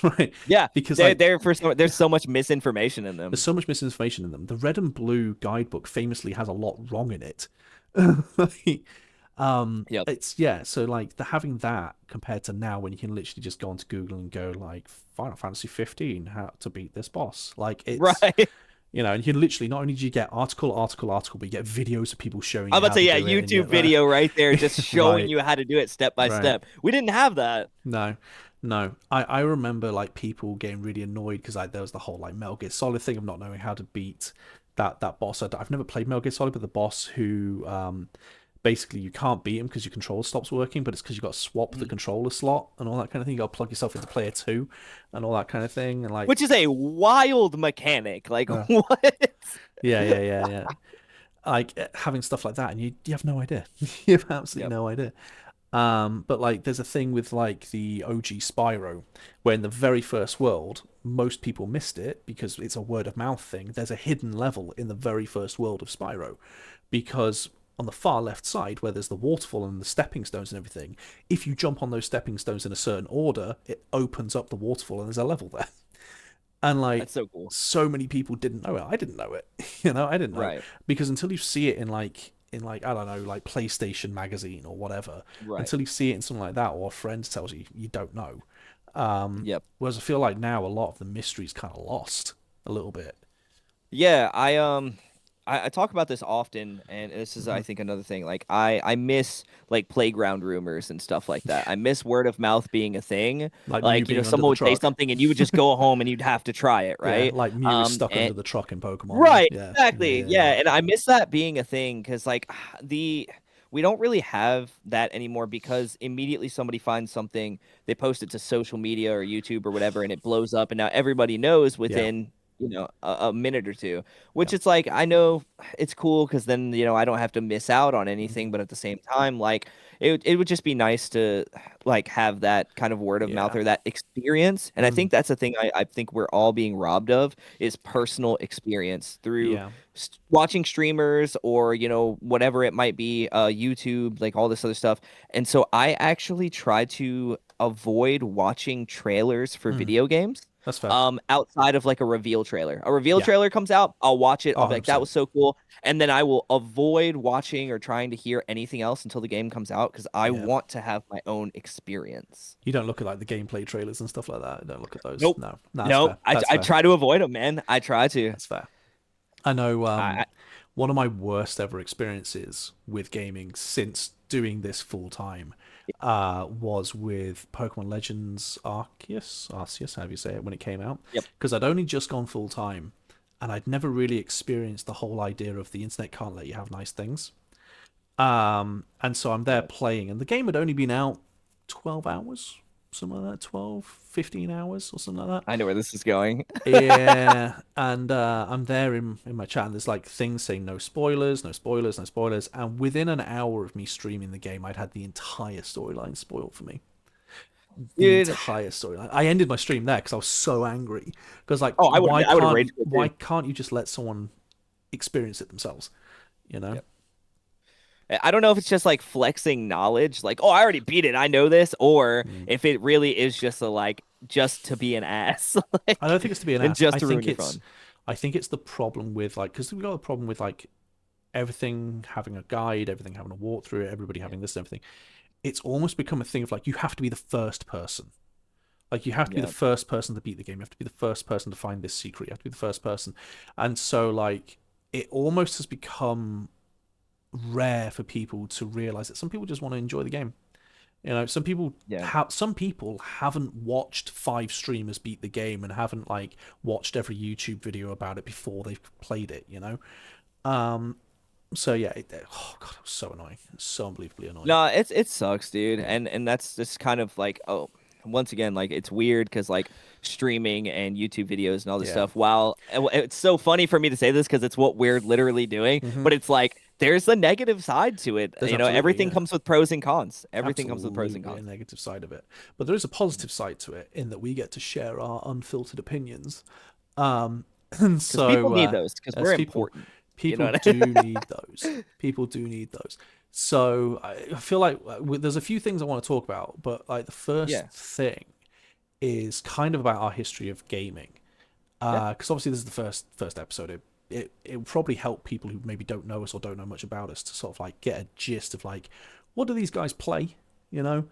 right? Yeah, Because they're like there for so there's so much misinformation in there's them. so much misinformation in them. The Red and Blue guidebook famously has a lot wrong in it. Yep. It's yeah. So like the having that compared to now, when you can literally just go onto Google and go like Final Fantasy 15, how to beat this boss. Like it's Right. and you can literally not only do you get article, but you get videos of people showing I'm you about how to say, to yeah, do it, and YouTube you're video right there, just showing right, you how to do it step by right. step. We didn't have that. No, no. I remember like people getting really annoyed because like there was the whole like Metal Gear Solid thing of not knowing how to beat that boss. I've never played Metal Gear Solid, but the boss who basically you can't beat him because your controller stops working, but it's because you got to swap the Mhm. controller slot and all that kind of thing. You got to plug yourself into player two and all that kind of thing, and like Which is a wild mechanic. Like uh, what? yeah. Like having stuff like that, and you have no idea. You have absolutely Yep. no idea. But like, there's a thing with like the OG Spyro, where in the very first world, most people missed it because it's a word of mouth thing. There's a hidden level in the very first world of Spyro, because on the far left side, where there's the waterfall and the stepping stones and everything, if you jump on those stepping stones in a certain order, it opens up the waterfall and there's a level there. And like, That's so cool. so many people didn't know it. I didn't know it. I didn't know Right. because until you see it in like I don't know, like PlayStation magazine or whatever, Right. until you see it in something like that or a friend tells you, you don't know. Yep. Whereas I feel like now a lot of the mystery's kind of lost a little bit. Yeah, I talk about this often, and this is I Mhm. think another thing. Like I miss like playground rumors and stuff like that. I miss word of mouth being a thing. Like Mew Like, being under someone the would say truck. something and you would just go home and you'd have to try it, Yeah, right? like Mew is stuck And under the truck in Pokemon. right, Yeah, yeah, exactly. yeah, Yeah, yeah. and I miss that being a thing because like the we don't really have that anymore because immediately somebody finds something, they post it to social media or YouTube or whatever, and it blows up, and now everybody knows Yeah, within a minute or two. yeah. Which it's like I know it's cool because then I don't have to miss out on anything, Mhm. but at the same time, like it would just be nice to like have that kind of word of mouth Yeah. or that experience. And I Mm. think that's the thing I think we're all being robbed of is personal experience through Yeah. watching streamers or whatever it might be, YouTube, like all this other stuff. And so I actually try to avoid watching trailers for Mm. video games That's fair. outside of like a reveal trailer. A reveal Yeah. trailer comes out, I'll watch it. Oh, I'll be like, that 100%. was so cool. And then I will avoid watching or trying to hear anything else until the game comes out because I Yeah. want to have my own experience. You don't look at like the gameplay trailers and stuff like that. Don't look at those. Nope. No, no, that's Nope. fair. I, That's I fair. try to avoid them, man. I try to. That's fair. I know I one of my worst ever experiences with gaming since doing this full time was with Pokemon Legends Arceus, however you say it, when it came out. Yep. Because I'd only just gone full time and I'd never really experienced the whole idea of the internet can't let you have nice things. And so I'm there Yeah. playing, and the game had only been out 12 hours, something like that, 12, 15 hours or something like that. I know where this is going. Yeah, and I'm there in my chat, and there's like things saying no spoilers, no spoilers, no spoilers. And within an hour of me streaming the game, I'd had the entire storyline spoiled for me. The Dude. entire storyline. I ended my stream there because I was so angry. Because like, Oh, I would have raged quit why too. can't you just let someone experience it themselves? You know? Yep. I don't know if it's just like flexing knowledge, like, oh, I already beat it, I know this, or Mm. if it really is just a like just to be an ass, I like, don't think it's to be an and ass. just to ruin your fun. I think it's the problem with like, because we've got a problem with like everything having a guide, everything having a walkthrough, everybody Yeah. having this and everything. It's almost become a thing of like you have to be the first person. Like you have to be the Yeah. first person to beat the game. You have to be the first person to find this secret. You have to be the first person. And so like it almost has become rare for people to realize that some people just want to enjoy the game. You know, Yeah. some people haven't watched 5 streamers beat the game and haven't like watched every YouTube video about it before they've played it, you know. Um so yeah, oh god, it was so annoying. It was so unbelievably annoying. No, it sucks, dude. Yeah. And that's just kind of like, oh, once again, like it's weird because like streaming and YouTube videos and all this Yeah. stuff. While it's so funny for me to say this because it's what we're literally doing, Hmm. but it's like there's a negative side to it. There's You know, absolutely, everything yeah. comes with pros and cons. Everything comes with pros and Absolutely a cons. negative side of it. But there is a positive side to it in that we get to share our unfiltered opinions. And Because people so need those because we're as people important. You know people what do I need those. People do need those. So I feel like there's a few things I want to talk about, but like the first Yeah. thing is kind of about our history of gaming. Yeah. Because obviously this is the first episode. It will probably help people who maybe don't know us or don't know much about us to sort of like get a gist of like what do these guys play, you know?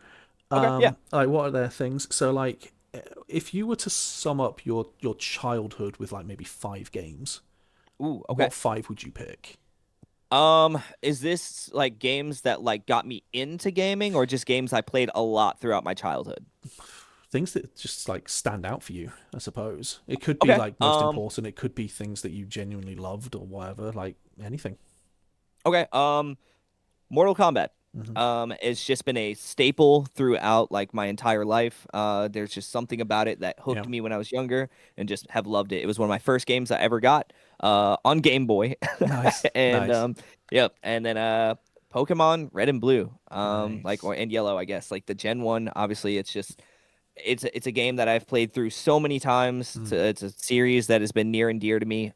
Okay. Yeah. Like what are their things? So like if you were to sum up your childhood with like maybe 5 games, Ooh. Okay. what 5 would you pick? Is this like games that like got me into gaming or just games I played a lot throughout my childhood? Things that just like stand out for you, I suppose. It could be Okay. like most important, it could be things that you genuinely loved or whatever, like anything. Okay. Mortal Kombat. Hmm. It's just been a staple throughout like my entire life. There's just something about it that Yeah. hooked me when I was younger and just have loved it. It was one of my first games I ever got on Game Boy. Nice. And Nice. yep, and then Pokemon Red and Blue. Like Nice. or and Yellow, I guess. Like the Gen 1, obviously it's just it's a game that I've played through so many times. Mm. It's a series that has been near and dear to me.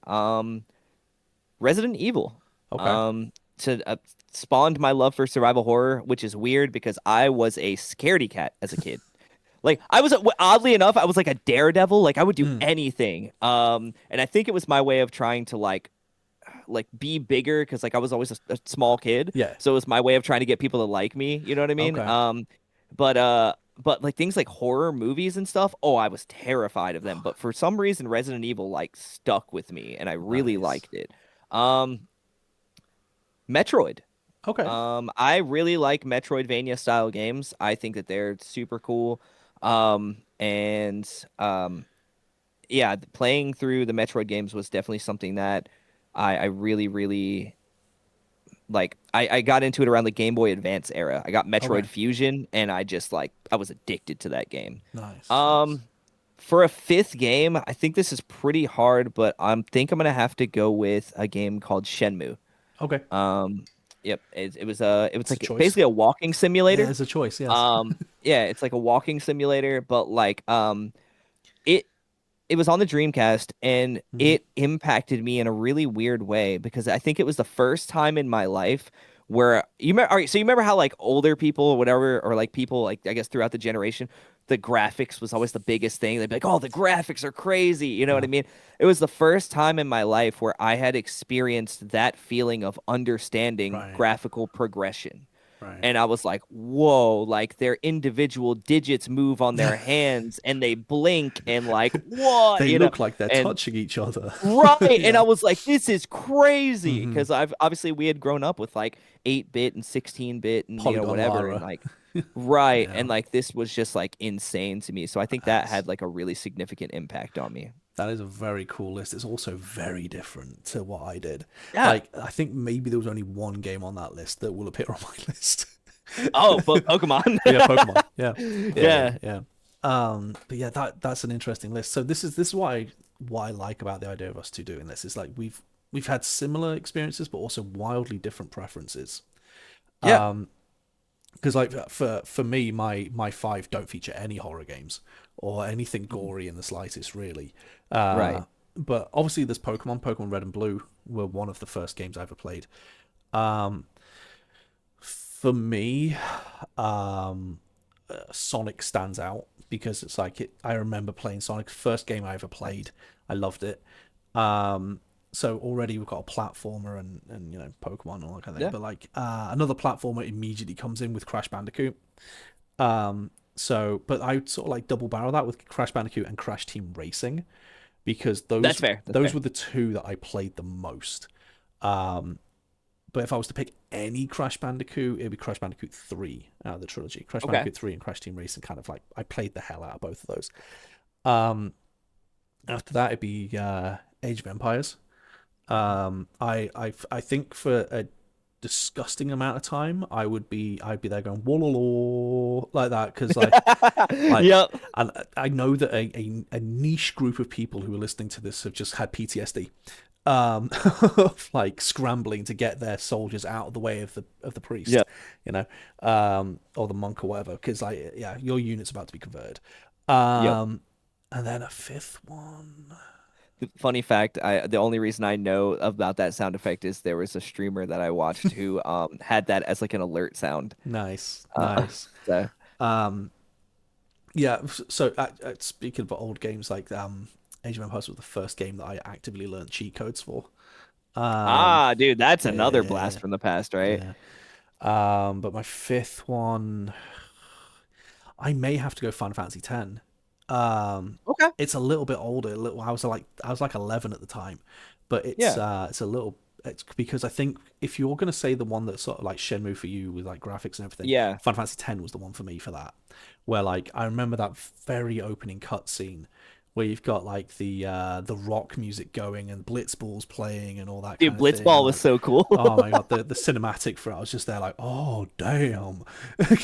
Resident Evil. Okay. To spawned my love for survival horror, which is weird because I was a scaredy cat as a kid. Like I was oddly enough, I was like a daredevil. Like I would do Mm. anything. And I think it was my way of trying to like be bigger because like I was always a small kid, Yeah. so it was my way of trying to get people to like me. You know what I mean? Okay. But like things like horror movies and stuff. Oh, I was terrified of them. But for some reason, Resident Evil like stuck with me, and I really Nice. liked it. Um, Metroid. Okay. I really like Metroidvania style games. I think that they're super cool. And yeah, playing through the Metroid games was definitely something that I really, really like. I got into it around the Game Boy Advance era. I got Okay. Metroid Fusion, and I just like I was addicted to that game. Nice. Nice. Um, for a fifth game, I think this is pretty hard, but I'm gonna have to go with a game called Shenmue. Okay. Um, yep, it was It's a like choice. basically a walking Yeah, simulator. it's a choice. Yes. Yeah, it's like a walking simulator, but like it it was on the Dreamcast and Hmm. it impacted me in a really weird way because I think it was the first time in my life where you remember, all right, so you remember how like older people or whatever, or like people like I guess throughout the generation, the graphics was always the biggest thing. They'd be like, "Oh, the graphics are crazy." You know what Yeah. I mean? It was the first time in my life where I had experienced that feeling of understanding Right. graphical progression. Right. And I was like, whoa, like their individual digits move on their hands and they blink and like what, They you know? look like they're And touching each other. right. And I Yeah. was like, this is crazy. Hmm. Because I've obviously we had grown up with like 8-bit and 16-bit and Polygon whatever. And Lara. like right. Yeah. And like this was just like insane to me. So I think that That's had like a really significant impact on me. that is a very cool list. It's also very different to what I did. Yeah. Like I think maybe there was only one game on that list that will appear on my list. Oh, but Pokemon. Yeah, Pokemon. Yeah. Yeah, yeah, Yeah. yeah. But yeah, that's an interesting list. So this is what I like about the idea of us two doing this. Is like we've had similar experiences, but also wildly different preferences. Yeah. Because like for me, my five don't feature any horror games or anything Mhm. gory in the slightest, really. Right. But obviously, there's Pokemon Red and Blue were one of the first games I ever played. Um, for me, Sonic stands out because it's like I remember playing Sonic, first game I ever played. I loved it. Um, so already we've got a platformer and Pokemon and all that kind of thing. Yeah. But like another platformer immediately comes in with Crash Bandicoot. But I sort of like double barrel that with Crash Bandicoot and Crash Team Racing because That's those fair. That's those fair. were the two that I played the most. Um, but if I was to pick any Crash Bandicoot, it'd be Crash Bandicoot 3 out of the trilogy. Crash Okay. Bandicoot 3 and Crash Team Racing kind of like I played the hell out of both of those. Um, After that, it'd be Age of Empires. I think for a disgusting amount of time, I'd be there going whoa like that because like Yep. and I know that a niche group of people who are listening to this have just had PTSD of like scrambling to get their soldiers out of the way of the priest, Yep. you know, or the monk or whatever, because like yeah, your unit's about to be converted. Yep. Um, and then a fifth one. Funny fact, the only reason I know about that sound effect is there was a streamer that I watched who had that as like an alert sound. Nice, Uh, nice. so Um, yeah. So speaking of old games, like Age of Empires was the first game that I actively learned cheat codes for. Um, dude, that's another yeah, blast from the past, right? yeah. But my fifth one, I may have to go Final Fantasy X. Okay. It's a little bit older. A little, I was like 11 at the time, but Yeah. it's a little. It's because I think if you're gonna say the one that's sort of like Shenmue for you with like graphics and everything, Yeah. Final Fantasy X was the one for me for that. Where like I remember that very opening cutscene where you've got like the rock music going and Blitzball's playing and all that Dude, kind of thing, and Blitzball was like so cool. oh my god, the cinematic for it, I was just there like oh damn,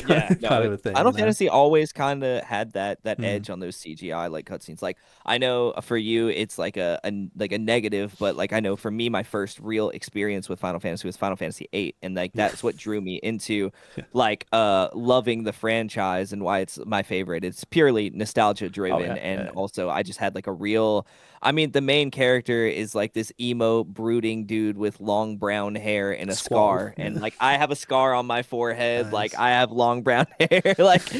Yeah, no, kind of a thing, Final Fantasy always kind of had that Hmm. edge on those CGI like cutscenes. Like I know for you it's like a negative, but like I know for me my first real experience with Final Fantasy was Final Fantasy 8 and like Yeah. that's what drew me into Yeah. like loving the franchise and why it's my favorite. It's purely nostalgia Oh driven yeah, and yeah, also I just had like a real I mean, the main character is like this emo, brooding dude with long brown hair and a Squall. scar. And Yeah, like, I have a scar on my forehead. Like, nice. I have long brown hair. Like,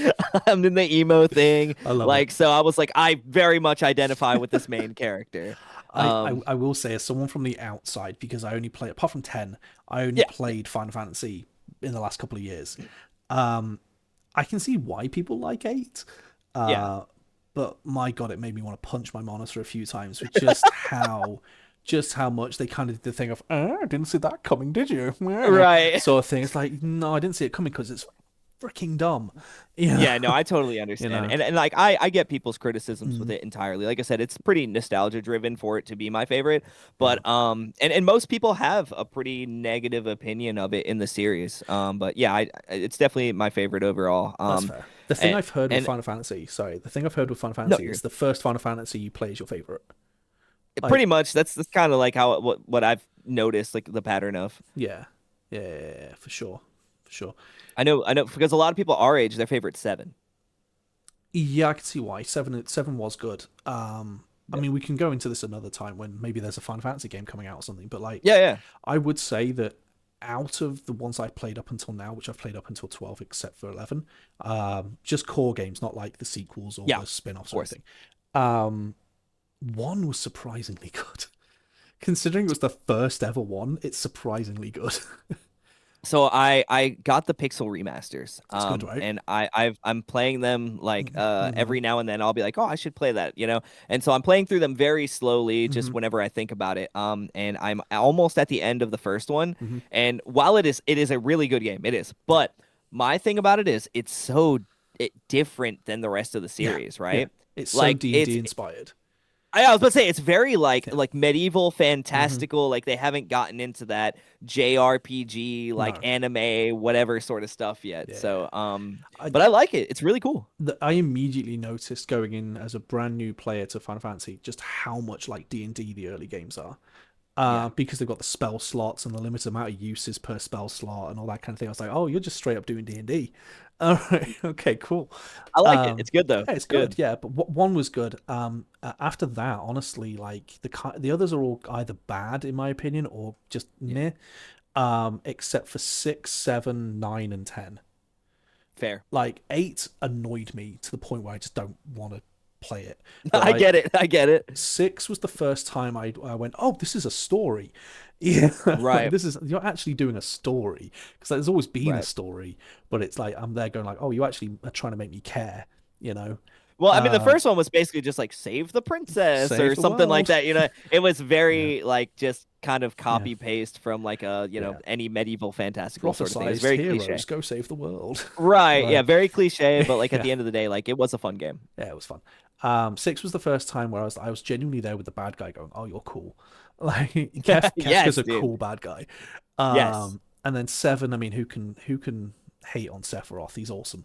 I'm in the emo thing. I love it. Like, so I was like, I very much identify with this main character. I, I I will say as someone from the outside because I only play apart from 10, I only Yeah, played Final Fantasy in the last couple of years. Um, I can see why people like 8. yeah, Uh, but my god, it made me want to punch my monitor a few times with just how much they kind of did the thing of I didn't see that coming, did you? right. Sort of thing. It's like no, I didn't see it coming because it's freaking dumb. Yeah, Yeah, no, I totally you understand. know. And like I get people's criticisms with Mm, it entirely. Like I said, it's pretty nostalgia driven for it to be my favorite. yeah. But and most people have a pretty negative opinion of it in the series. But yeah, it's definitely my favorite overall. That's fair. The thing And I've heard with and Final Fantasy, sorry, the thing I've heard with Final no, Fantasy you're is the first Final Fantasy you play is your favorite. Like, pretty much that's kind of like how what I've noticed like the pattern of. yeah, yeah, yeah, yeah, yeah, for sure, for sure. I know because a lot of people our age their favorite seven. Yeah, I can see why seven was good. I Yeah, mean, we can go into this another time when maybe there's a Final Fantasy game coming out or something. But like, yeah, yeah. I would say that out of the ones I've played up until now, which I've played up until 12, except for 11, just core games, not like the sequels or Yeah, the spin of offs or course. anything. Um, one was surprisingly good. Considering it was the first ever one, it's surprisingly good. So I got the Pixel remasters. It's good, right? And I'm playing them like Mm-hmm. every now and then I'll be like, "Oh, I should play that," you know? And so I'm playing through them very slowly Mm-hmm. just whenever I think about it. And I'm almost at the end of the first one. Mm-hmm. And while it is a really good game, it is. Yeah. But my thing about it is it's so different than the rest of the Yeah. series, Yeah. right? It's so Like D&D inspired. I was about to say it's very Yeah. like medieval Mm-hmm. fantastical, like they haven't gotten into that JRPG like No. anime whatever sort of stuff yet. Yeah. So I but I like it. It's really cool. I immediately noticed going in as a brand new player to Final Fantasy just how much like D&D the early games are. Yeah. Because they've got the spell slots and the limited amount of uses per spell slot and all that kind of thing. I was like, oh, you're just straight up doing D&D. All right, okay, cool. I like it. It's good though. Yeah, it's It's good. good. Yeah, but one was good. After that, honestly, like the others are all either bad in my opinion or just Yeah. meh. Except for 6, 7, 9, and 10. Fair. Like 8 annoyed me to the point where I just don't want to play it. But I get like it. I get it. 6 was the first time I went, oh, this is a story. Yeah, like Right. this is you're actually doing a story because there's always been a Right. story, but it's like I'm there going like, oh, you actually are trying to make me care, you know. Well, I mean, the Um, first one was basically just like save the princess save or the something like world. that. You know, it was Yeah, very like just kind of yeah, copy paste from like a yeah. any medieval fantastical sort of thing. It's Prophesized very cliche. heroes go save the world. Right. Yeah. Right. Very cliche, but like at Yeah, the end of the day, like it was a fun game. yeah, it was fun. 6 was the first time where I was genuinely there with the bad guy going, oh, you're cool. Like Kefka's Yes, a dude. cool bad guy. Yes. And then 7, I mean, who can hate on Sephiroth? He's awesome.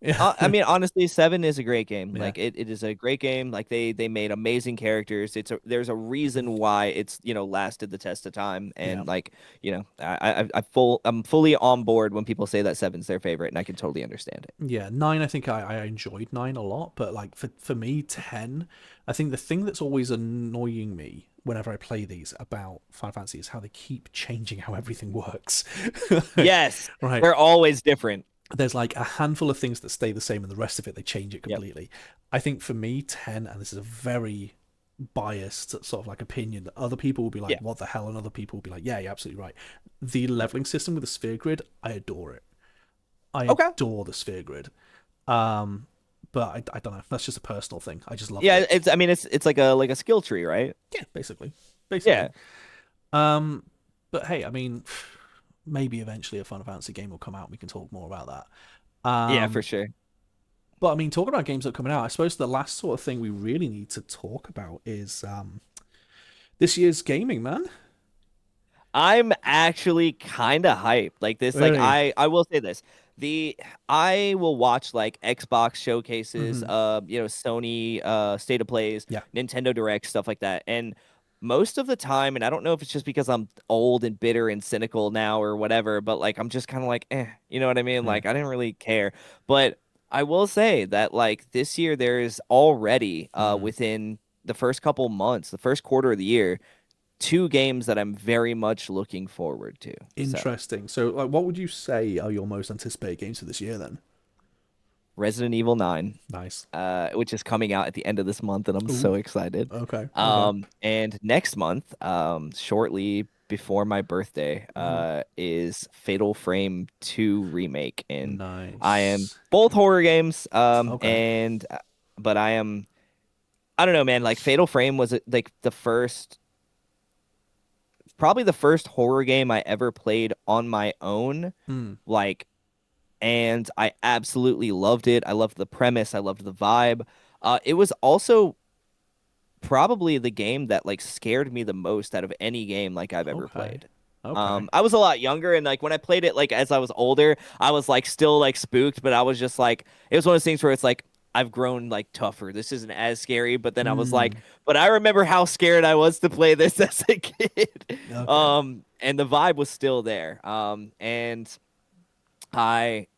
Yeah, I mean, honestly, seven is a great game. yeah, Like it is a great game. Like they made amazing characters. There's a reason why it's lasted the test of time. yeah. And like I'm fully on board when people say that seven's their favorite, and I can totally understand it. Yeah, 9, I think I enjoyed 9 a lot, but like for me, 10, I think the thing that's always annoying me whenever I play these about Final Fantasy is how they keep changing how everything works. Yes, Right. they're always different. There's like a handful of things that stay the same and the rest of it they change it Yep. completely. I think for me, 10, and this is a very biased sort of like opinion, that other people will be like, Yeah. what the hell? And other people will be like, yeah, you're absolutely right. The leveling system with the sphere grid, I adore it. I Okay. adore the sphere grid. Um, but I don't know. That's just a personal thing. I just loved Yeah, it. it's I mean it's like a skill tree, right? Yeah, basically, Yeah. basically. Um, but hey, I mean, maybe eventually a Final Fantasy game will come out. And we can talk more about that. Yeah, for sure. But I mean, talking about games that are coming out, I suppose the last sort of thing we really need to talk about is this year's gaming, man. I'm actually kind of hyped. Like this, like Really? I will say this. The I will watch like Xbox showcases, Mm-hmm. Sony State of Plays, Yeah. Nintendo Direct, stuff like that. And most of the time, and I don't know if it's just because I'm old and bitter and cynical now or whatever, but like I'm just kind of like, you know what I mean? Yeah. Like I didn't really care. But I will say that like this year there's already Mm. within the first couple months, the first quarter of the year, two games that I'm very much looking forward to. So, Interesting. So, like, what would you say are your most anticipated games for this year then? Resident Evil 9, Nice. which is coming out at the end of this month, and I'm so Ooh. excited. Okay. Okay. And next month, shortly before my birthday, Mm. is Fatal Frame 2 remake, and I am Nice. both horror games. Okay. And but I don't know, man. Like Fatal Frame was like probably the first horror game I ever played on my own. Mm. Like, and I absolutely loved it. I loved the premise. I loved the vibe. It was also probably the game that like scared me the most out of any game like I've ever Okay. played. Okay. I was a lot younger, and like when I played it, like as I was older, I was like still like spooked, but I was just like, it was one of those things where it's like I've grown like tougher. This isn't as scary, but then I was like, Mm. but I remember how scared I was to play this as a kid. Okay. And the vibe was still there. And I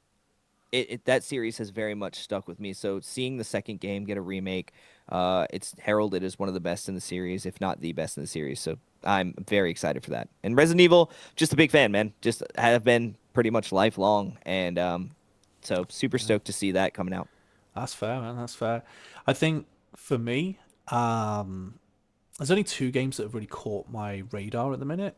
that series has very much stuck with me. So seeing the second game get a remake, It's heralded as one of the best in the series, if not the best in the series. So I'm very excited for that. And Resident Evil, just a big fan, man. Just have been pretty much lifelong, and so super Yeah, stoked to see that coming out. that's fair, man. That's fair. I think for me, there's only two games that have really caught my radar at the minute.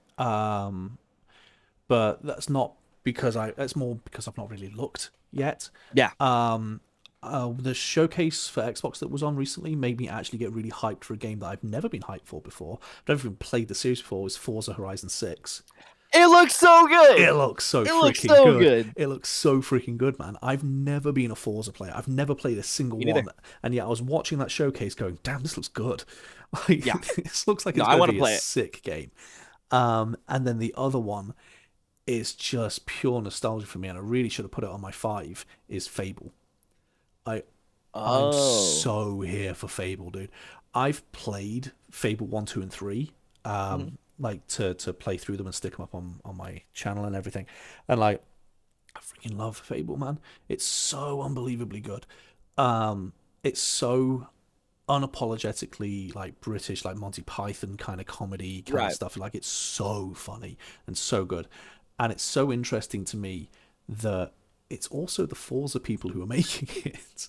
But that's not because I. It's more because I've not really looked yet. Yeah. Um, the showcase for Xbox that was on recently made me actually get really hyped for a game that I've never been hyped for before. I've never even played the series before. Was Forza Horizon 6. It looks so It good. looks so It looks freaking so good. good. It looks so freaking good, man. I've never been a Forza player. I've never played a single Me one, neither. and yet I was watching that showcase, going, "Damn, this looks good." Like, Yeah. this looks like No, it's I going to want to be a play it. sick game. And then the other one is just pure nostalgia for me, and I really should have put it on my five. Is Fable. I I'm Oh. so here for Fable, dude. I've played Fable 1, 2, and 3, Mhm. like to play through them and stick them up on my channel and everything. And like I freaking love Fable, man. It's so unbelievably good. It's so unapologetically like British, like Monty Python kind of comedy kind of Right. stuff. Like it's so funny and so good. And it's so interesting to me that it's also the Forza people who are making it.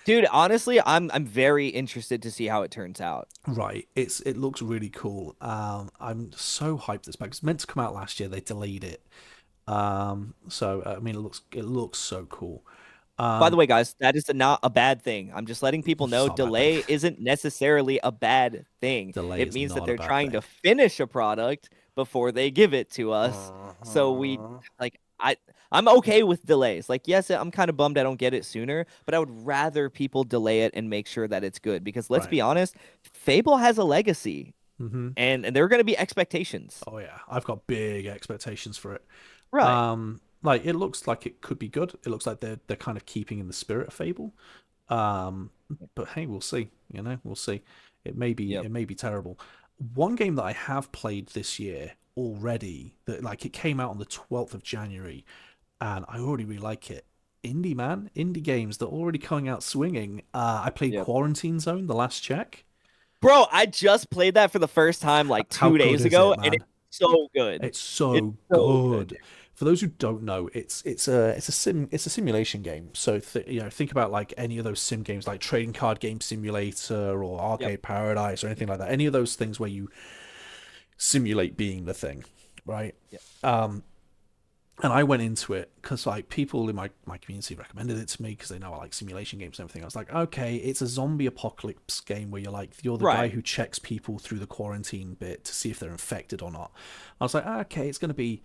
Dude, honestly, I'm very interested to see how it turns out. Right. It looks really cool. I'm so hyped this back. It's meant to come out last year. They delayed it. So I mean, it looks so cool. By the way, guys, that is not a bad thing. I'm just letting people It's know not a bad thing. delay isn't necessarily a bad thing. Delay It is means that not a they're bad trying thing. to finish a product before they give it to us. So we Uh-huh. like I'm okay with delays. Like yes, I'm kind of bummed I don't get it sooner, but I would rather people delay it and make sure that it's good because let's Right. be honest, Fable has a legacy Mm-hmm. and there are going to be expectations. Oh yeah, I've got big expectations for it. Right. Like it looks like it could be good. It looks like they're kind of keeping in the spirit of Fable. Um, but hey, we'll see. You know, we'll see. Yep. It may be terrible. One game that I have played this year already, that like it came out on the 12th of January, and I already really like it. Indie man, indie games that are already coming out swinging. I played Yep. Quarantine Zone, The Last Check. Bro, I just played that for the first time like How 2 good days is it, ago and it's man? so good. It's It's so so good. good. For those who don't know, it's a simulation game. So think about like any of those sim games, like Trading Card Game Simulator or Yep. Arcade Paradise or anything like that. Any of those things where you simulate being the thing, right? Yep. And I went into it because like people in my community recommended it to me because they know I like simulation games and everything. I was like, okay, it's a zombie apocalypse game where you're the guy Right. who checks people through the quarantine bit to see if they're infected or not. I was like, okay, it's gonna be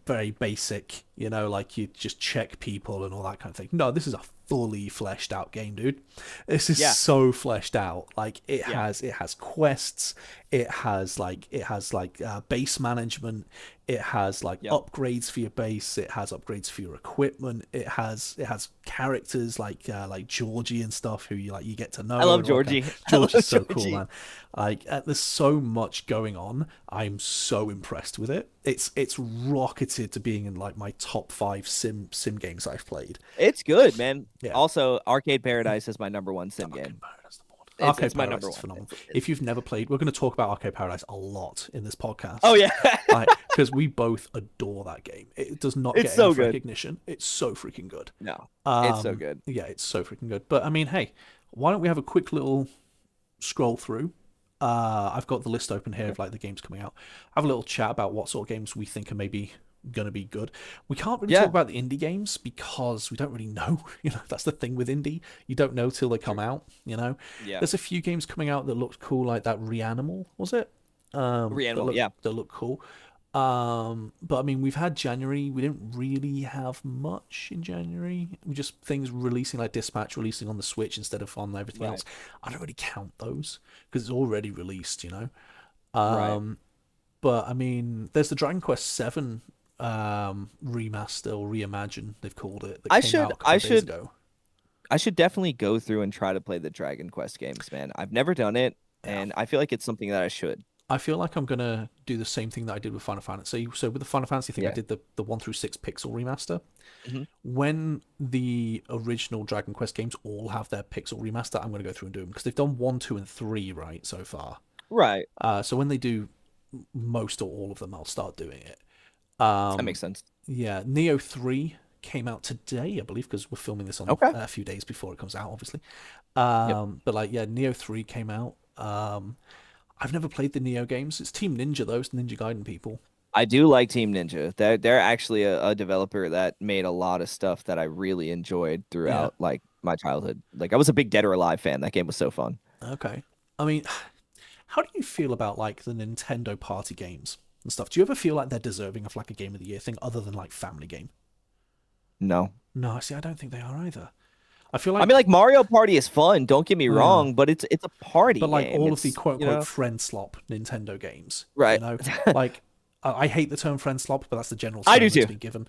very basic, like you just check people and all that kind of thing. No, this is a fully fleshed out game, dude. This is Yeah. so fleshed out. Like Yeah. it has quests, it has base management, it has like Yep. upgrades for your base, it has upgrades for your equipment, it has characters like Georgie and stuff who you get to I know love and all that kind of. Georgie. I love Georgie's so cool, Georgie. man. Like there's so much going on. I'm so impressed with it. It's rocketed to being in like my top five sim games I've played. It's good, man. Yeah. Also, Arcade Paradise is my number one sim Arcade game. Paradise the board. It's Arcade my Paradise number is one. phenomenal. If you've never played, we're going to talk about Arcade Paradise a lot in this Oh podcast, yeah. like because we both adore that game. It does not It's get so enough good. recognition. It's so freaking good. No. It's so good. Yeah, it's so freaking good. But I mean, hey, why don't we have a quick little scroll through? I've got the list open here Okay. of like the games coming out. Have a little chat about what sort of games we think are maybe gonna be good. We can't really talk Yeah. about the indie games because we don't really know. That's the thing with indie. You don't know till they come True. out. Yeah. There's a few games coming out that looked cool, like that Reanimal, was it? That Reanimal. look Yeah. that look cool. But I mean, we've had January. We didn't really have much in January. We just things releasing like Dispatch releasing on the Switch instead of on everything Right. else. I don't really count those because it's already released. Right. But I mean, there's the Dragon Quest Seven remaster or reimagine they've called it that I came should out a couple I of days should ago. I should definitely go through and try to play the Dragon Quest games, man. I've never done it Yeah. and I feel like it's something that I should. I feel like I'm gonna do the same thing that I did with Final Fantasy. So with the Final Fantasy thing, I Yeah. did the 1 through 6 pixel remaster. Hmm. When the original Dragon Quest games all have their pixel remaster, I'm gonna go through and do them because they've done 1, 2, and 3 right so far. Right. So when they do most or all of them, I'll start doing it. That makes Um, sense. yeah, Neo 3 came out today, I believe, because we're filming this on Okay. a few days before it comes out, obviously. Yep. But like, yeah, Neo 3 came out. I've never played the Neo games. It's Team Ninja, though. It's Ninja Gaiden people. I do like Team Ninja. They're actually a developer that made a lot of stuff that I really enjoyed Yeah. throughout like my childhood. Like I was a big Dead or Alive fan. That game was so fun. Okay. I mean, how do you feel about like the Nintendo party games and stuff? Do you ever feel like they're deserving of like a Game of the Year thing other than like Family Game? No. No, see, I don't think they are either. I feel I mean, like, like Mario Party is fun. Don't get me uh, wrong, but it's a party but like game. all of the It's quote unquote friend slop Nintendo games, right. like I hate the term friend slop, but that's the general I term do that's too. been given.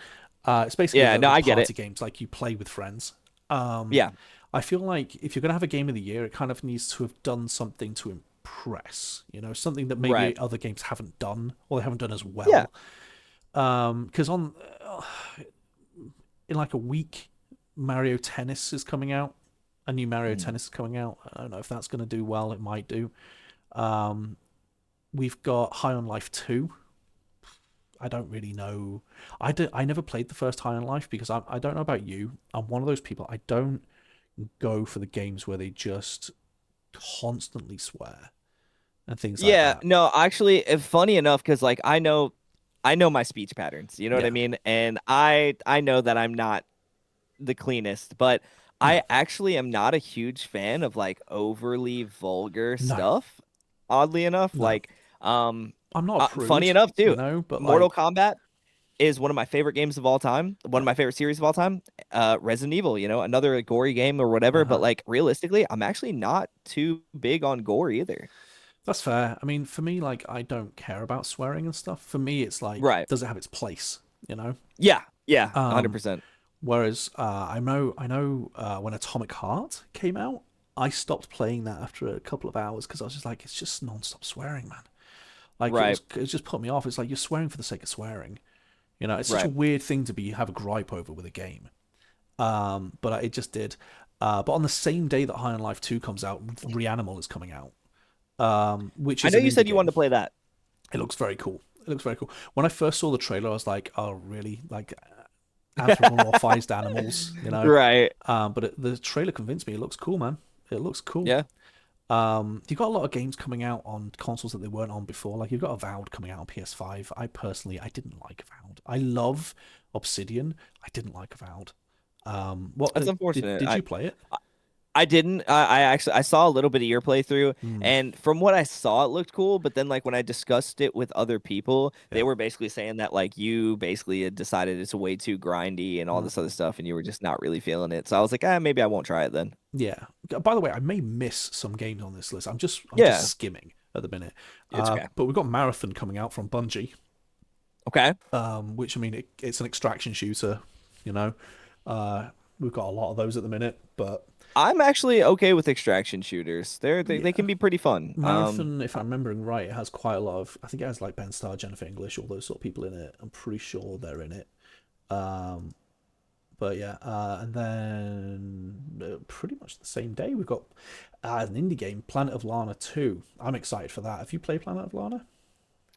It's basically Yeah. No, the I get it. party games like you play with friends. Um, Yeah. I feel like if you're gonna have a game of the year, it kind of needs to have done something to impress. You know, something that Right. maybe other games haven't done or they haven't done as Yeah. well. Because on in like a week, Mario Tennis is coming out. A new Mario Mm. Tennis is coming out. I don't know if that's going to do well. It might do. Um, we've got High on Life 2. I don't really know. I never played the first High on Life because I don't know about you. I'm one of those people. I don't go for the games where they just constantly swear and things like Yeah. that. No, actually, funny enough, because like I know my speech patterns. You know what I Yeah. mean? And I know that I'm not the cleanest, but I No. actually am not a huge fan of like overly vulgar No. stuff. Oddly enough, No. like um, I'm not a funny prude, enough you too. know, but Mortal like, Kombat is one of my favorite games of all time, one of my favorite series of all time. Resident Evil, another gory game or whatever, but uh-huh. like realistically, I'm actually not too big on gore either. That's fair. I mean, for me, like, I don't care about swearing and stuff. For me, it's like, Right. does it have its place? You know. Yeah. Yeah. Um, 100%. Whereas I know when Atomic Heart came out, I stopped playing that after a couple of hours because I was just like, it's just non-stop swearing, man. Like Right. it just put me off. It's like you're swearing for the sake of swearing. You know, it's such a Right. weird thing to be have a gripe over with a game. But it just did. But on the same day that High on Life 2 comes out, Reanimal is coming out, which I is know an you indie said you wanted game. to play that. It looks very cool. It looks very cool. When I first saw the trailer, I was like, "Oh, really? Like anthropomorphized animals, you know?" Right. But the trailer convinced me. It looks cool, man. It looks cool. Yeah. You've got a lot of games coming out on consoles that they weren't on before. Like you've got Avowed coming out on PS5. I didn't like Avowed. I love Obsidian. I didn't like Avowed. What That's did unfortunate. did you play it? I didn't. I actually I saw a little bit of your playthrough, Hmm. and from what I saw, it looked cool. But then, like when I discussed it with other people, they Yeah. were basically saying that like you basically had decided it's way too grindy and all this other Hmm. stuff, and you were just not really feeling it. So I was like, maybe I won't try it then. Yeah. By the way, I may miss some games on this list. I'm just Yeah, skimming at the minute. it's okay. But we've got Marathon coming out from Bungie, Okay, which I mean it's an extraction shooter. You know, we've got a lot of those at the minute, but I'm actually okay with extraction shooters. They yeah. can be pretty fun. Marathon, if I'm remembering right, it has quite a lot of. I think it has like Ben Starr, Jennifer English, all those sort of people in it. I'm pretty sure they're in it. Um, but yeah, and then pretty much the same day we've got an indie game, Planet of Lana 2. I'm excited for that. Have you played Planet of Lana?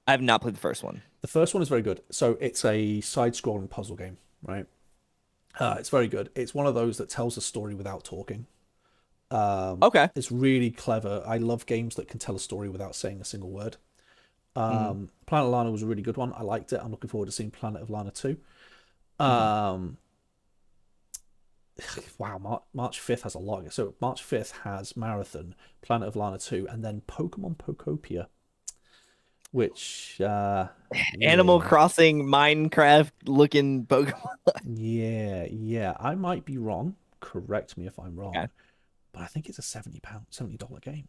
I have not played the first one. The first one is very good. So it's a side-scrolling puzzle game, right? It's very good. It's one of those that tells a story without talking. Okay. It's really clever. I love games that can tell a story without saying a single word. Hmm. Planet of Lana was a really good one. I liked it. I'm looking forward to seeing Planet of Lana 2. Hmm. Um, wow, March 5th has a lot. So March 5th has Marathon, Planet of Lana 2, and then Pokemon Pokopia, which, Animal yeah, Crossing, Minecraft looking Pokemon. yeah. I might be wrong. Correct me if I'm Okay, wrong, but I think it's a £70, $70 game.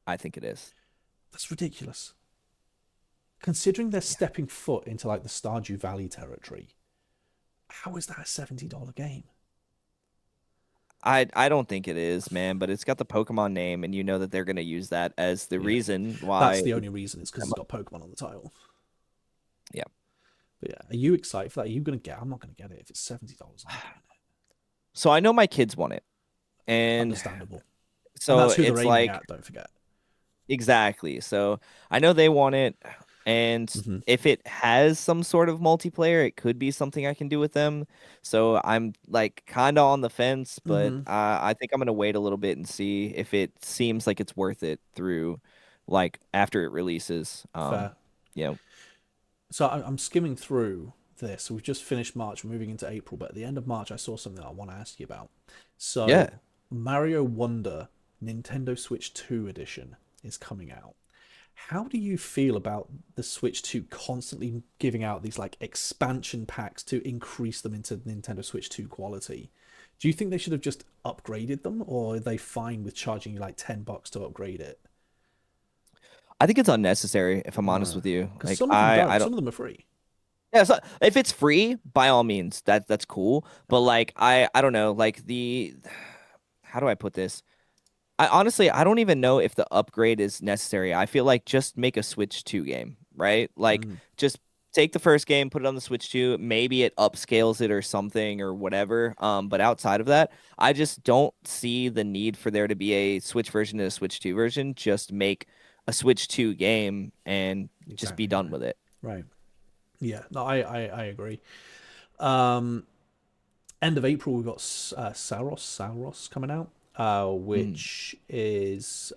I think it is. That's ridiculous. Considering they're Yeah. stepping foot into like the Stardew Valley territory, how is that a $70 game? I don't think it is, man, but it's got the Pokemon name, and you know that they're gonna use that as the Yeah, reason that's why the it's only reason. It's because that it's much. got Pokemon on the title. Yeah. But yeah, are you excited for that? Are you gonna get? I'm not gonna get it if it's $70. I'm not getting So I know my kids want it, it. and Understandable, and so that's who they're it's aiming like at. Don't forget. exactly. So I know they want it, and Hmm. if it has some sort of multiplayer, it could be something I can do with them. So I'm like kind of on the fence, but Hmm. I think I'm gonna wait a little bit and see if it seems like it's worth it through, like after it releases. Fair. You know, So I'm skimming through this. We've just finished March. We're moving into April, but at the end of March, I saw something that I want to ask you about. So yeah. Mario Wonder Nintendo Switch 2 edition is coming out. How do you feel about the Switch 2 constantly giving out these like expansion packs to increase them into Nintendo Switch 2 quality? Do you think they should have just upgraded them, or are they fine with charging you like $10 to upgrade it? I think it's unnecessary if I'm honest with you. Because Like some of them I don't. don't. Some of them are free. Yeah, so if it's free, by all means, that's cool. But like I don't know, like the how do I put this? I honestly I don't even know if the upgrade is necessary. I feel like just make a Switch 2 game, right? Like Mm, just take the first game, put it on the Switch 2, maybe it upscales it or something or whatever. But outside of that, I just don't see the need for there to be a Switch version and a Switch 2 version. Just make a Switch 2 game and just be exactly done right. with it. Right. Yeah. No, I agree. Um, End of April we've got Saros coming out, Mm, which is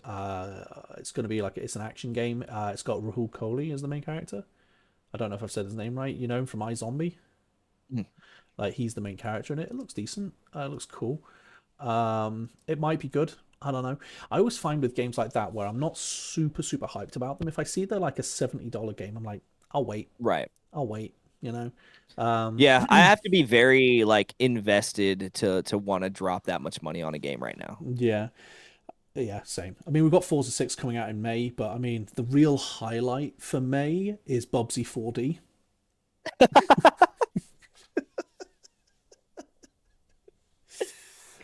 it's going to be like it's an action game. It's got Rahul Kohli as the main character. I don't know if I've said his name right. You know him from iZombie. mm. Like he's the main character in it. It looks decent. It looks cool. It might be good. I don't know. I always find with games like that where I'm not super hyped about them. If I see they're like a $70 game, I'm like, I'll wait. Right. I'll wait. You know. Um, Yeah, I have to be very like invested to want to drop that much money on a game right now. yeah. Yeah, same. I mean, we've got Forza 6 coming out in May, but I mean, the real highlight for May is Bubsy 4D.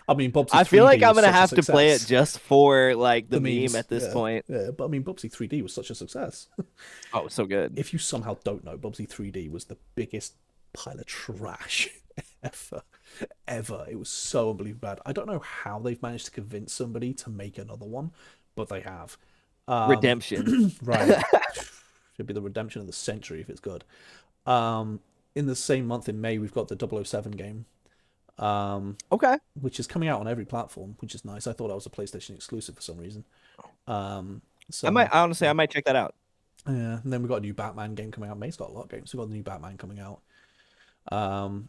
I mean, Bubsy I feel 3D like I'm was gonna such a have to play it success. just for like the The meme memes, at this yeah, point. yeah. But I mean, Bubsy 3D was such a success. Oh, so good. If you somehow don't know, Bubsy 3D was the biggest pile of trash ever. Ever. It was so unbelievably bad. I don't know how they've managed to convince somebody to make another one, but they have. Redemption. Right. Should be the redemption of the century if it's good. Um, in the same month in May, we've got the 007 game, Okay. which is coming out on every platform, which is nice. I thought that was a PlayStation exclusive for some reason. Um, I might so honestly yeah, I might check that out. yeah. And then we've got a new Batman game coming out. May's got a lot of games. We've got the new Batman coming out.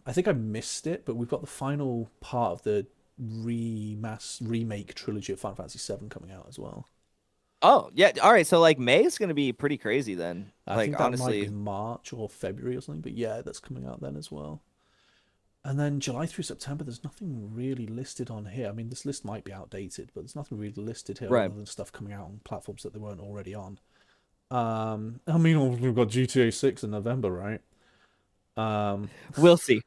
I think I missed it, but we've got the final part of the remake trilogy of Final Fantasy VII coming out as well. Oh, yeah. All right. So like May is gonna be pretty crazy then. I Like think that might be honestly. March or February or something, but yeah, that's coming out then as well. And then July through September, there's nothing really listed on here. I mean, this list might be outdated, but there's nothing really listed here other Right. than stuff coming out on platforms that they weren't already on. I mean, we've got GTA 6 in November, right? Um, We'll see.